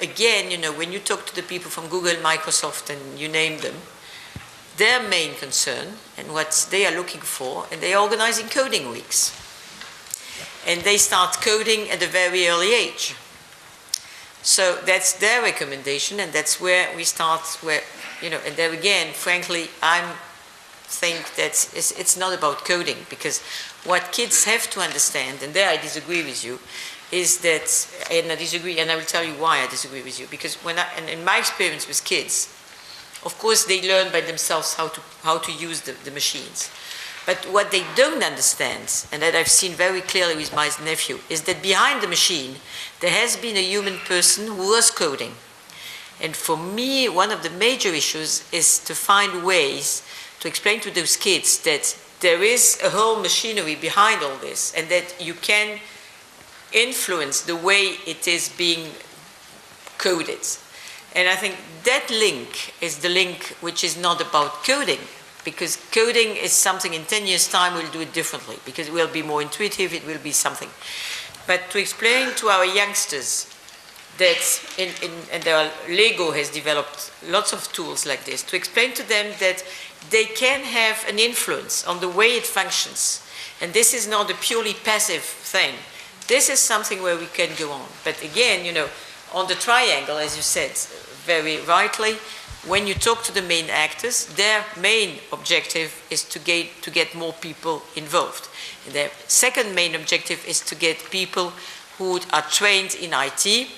again, when you talk to the people from Google, Microsoft, and you name them, their main concern and what they are looking for, and they are organizing coding weeks. And they start coding at a very early age. So that's their recommendation, and that's where we start, and there again, frankly, I think that it's not about coding, because what kids have to understand, and there I disagree with you, is that, and I disagree, and I will tell you why I disagree with you, because and in my experience with kids, of course they learn by themselves how to use the machines. But what they don't understand, and that I've seen very clearly with my nephew, is that behind the machine there has been a human person who was coding. And for me, one of the major issues is to find ways to explain to those kids that there is a whole machinery behind all this, and that you can influence the way it is being coded. And I think that link is the link which is not about coding, because coding is something in 10 years' time we'll do it differently, because it will be more intuitive, it will be something. But to explain to our youngsters that, and Lego has developed lots of tools like this, to explain to them that they can have an influence on the way it functions. And this is not a purely passive thing. This is something where we can go on. But again, on the triangle, as you said very rightly, when you talk to the main actors, their main objective is to get more people involved. And their second main objective is to get people who are trained in IT,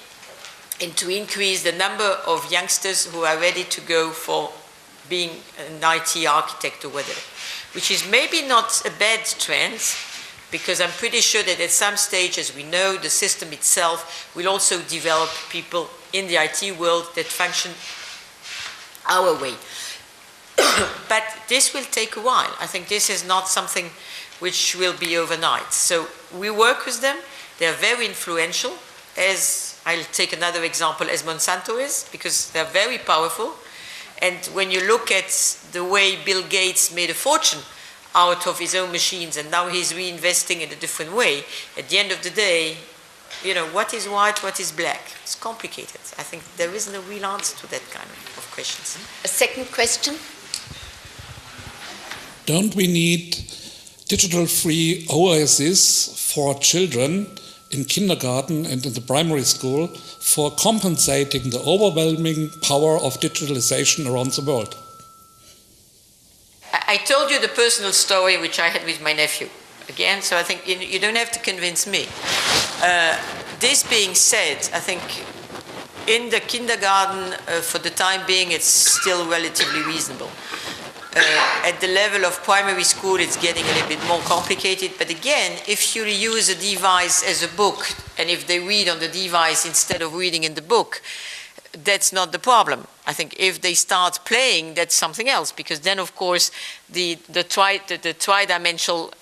and to increase the number of youngsters who are ready to go for being an IT architect or whatever, which is maybe not a bad trend, because I'm pretty sure that at some stage, as we know, the system itself will also develop people in the IT world that function our way. But this will take a while. I think this is not something which will be overnight. So we work with them. They are very influential, as I'll take another example, as Monsanto is, because they're very powerful. And when you look at the way Bill Gates made a fortune out of his own machines, and now he's reinvesting in a different way, at the end of the day, what is white, what is black? It's complicated. I think there isn't a real answer to that kind of questions. A second question? Don't we need digital-free oases for children in kindergarten and in the primary school for compensating the overwhelming power of digitalization around the world? I told you the personal story which I had with my nephew. Again, so I think you don't have to convince me. This being said, I think in the kindergarten, for the time being, it's still relatively reasonable. At the level of primary school, it's getting a little bit more complicated. But again, if you use a device as a book, and if they read on the device instead of reading in the book, that's not the problem. I think if they start playing, that's something else, because then, of course, the tri-dimensional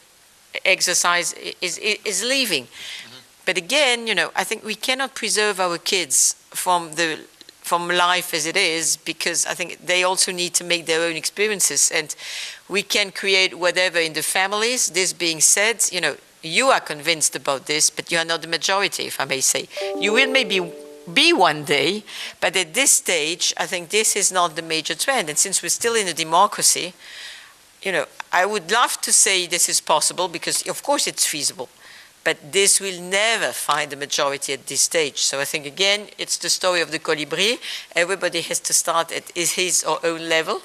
exercise is leaving. Mm-hmm. But again, I think we cannot preserve our kids from life as it is, because I think they also need to make their own experiences, and we can create whatever in the families. This being said, you are convinced about this, but you are not the majority, if I may say. You will maybe be one day, but at this stage, I think this is not the major trend. And since we're still in a democracy, I would love to say this is possible, because of course it's feasible. But this will never find a majority at this stage. So I think, again, it's the story of the colibri. Everybody has to start at his or own level.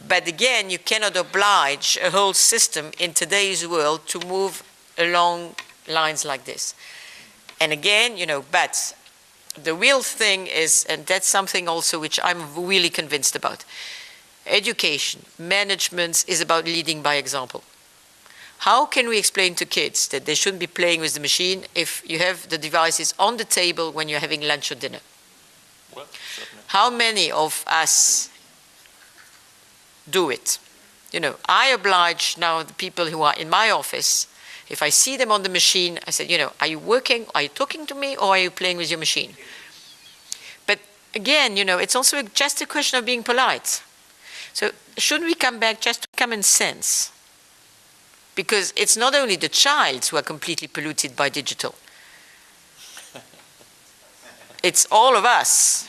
But again, you cannot oblige a whole system in today's world to move along lines like this. And again, but the real thing is, and that's something also which I'm really convinced about, education, management is about leading by example. How can we explain to kids that they shouldn't be playing with the machine if you have the devices on the table when you're having lunch or dinner? Well, how many of us do it? I oblige now the people who are in my office. If I see them on the machine, I said, are you working, are you talking to me, or are you playing with your machine? But again, it's also just a question of being polite. So shouldn't we come back just to common sense? Because it's not only the child who are completely polluted by digital. It's all of us,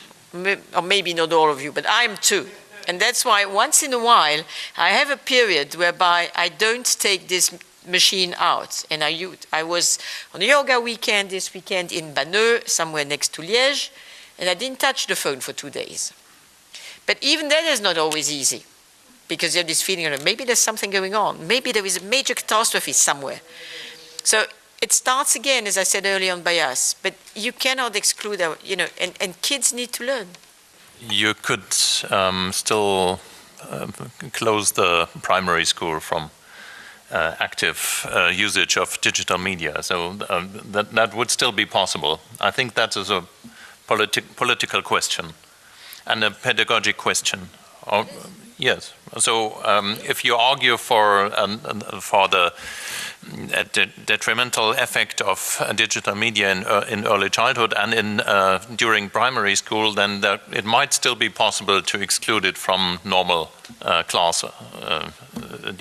or maybe not all of you, but I'm too. And that's why once in a while, I have a period whereby I don't take this machine out. And I was on a yoga weekend this weekend in Banneux, somewhere next to Liège, and I didn't touch the phone for 2 days. But even that is not always easy, because you have this feeling of maybe there's something going on. Maybe there is a major catastrophe somewhere. So it starts again, as I said earlier on, by us. But you cannot exclude our, and kids need to learn. You could still close the primary school from active usage of digital media. So that would still be possible. I think that is a political question and a pedagogic question. Yes. So if you argue for the detrimental effect of digital media in early childhood and during primary school, then it might still be possible to exclude it from normal class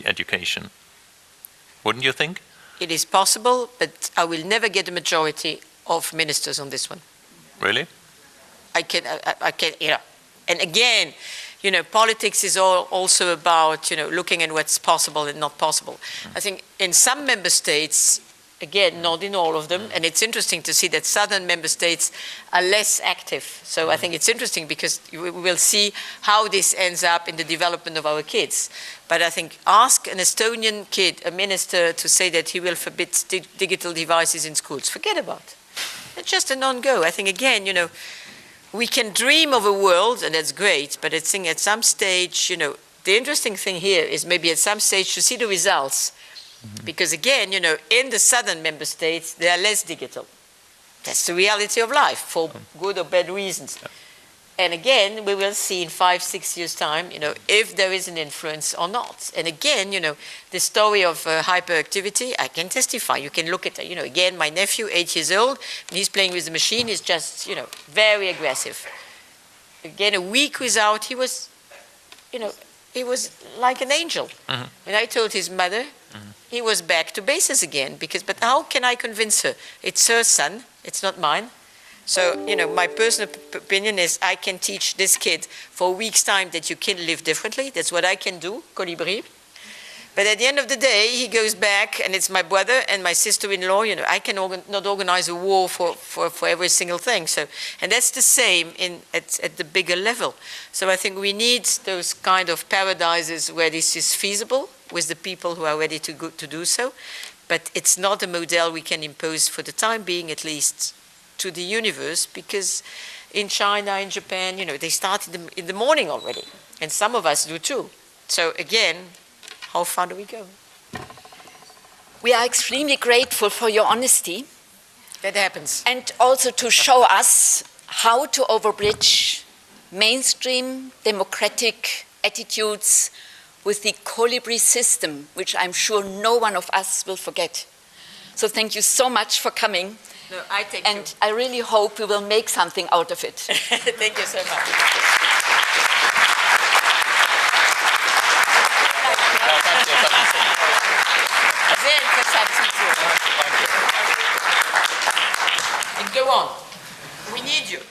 education. Wouldn't you think? It is possible, but I will never get a majority of ministers on this one. Really? I can, and again, politics is also about, looking at what's possible and not possible. I think in some member states, again, not in all of them, and it's interesting to see that southern member states are less active. So I think it's interesting because we will see how this ends up in the development of our kids. But I think ask an Estonian kid, a minister, to say that he will forbid digital devices in schools. Forget about it. It's just a non-go. I think, again, we can dream of a world, and that's great, but I think at some stage, the interesting thing here is maybe at some stage to see the results. Mm-hmm. Because again, in the southern member states, they are less digital. That's the reality of life, for good or bad reasons. Yeah. And again, we will see in 5-6 years' time, if there is an influence or not. And again, the story of hyperactivity, I can testify. You can look at, again, my nephew, 8 years old, when he's playing with the machine, is just, very aggressive. Again, a week without, he was like an angel. Mm-hmm. When I told his mother, he was back to bases again. But how can I convince her? It's her son, it's not mine. So, my personal opinion is I can teach this kid for a week's time that you can live differently. That's what I can do, colibri. But at the end of the day, he goes back, and it's my brother and my sister-in-law. You know, I can not organize a war for every single thing. So, and that's the same at the bigger level. So I think we need those kind of paradises where this is feasible with the people who are ready to do so. But it's not a model we can impose for the time being, at least to the universe, because in China, in Japan, you know, they start in the morning already, and some of us do too. So again, how far do we go? We are extremely grateful for your honesty. That happens. And also to show us how to overbridge mainstream democratic attitudes with the colibri system, which I'm sure no one of us will forget. So thank you so much for coming. No, I thank you. And I really hope we will make something out of it. Thank you so much. Sehr interessant zuzuhören. And go on. We need you.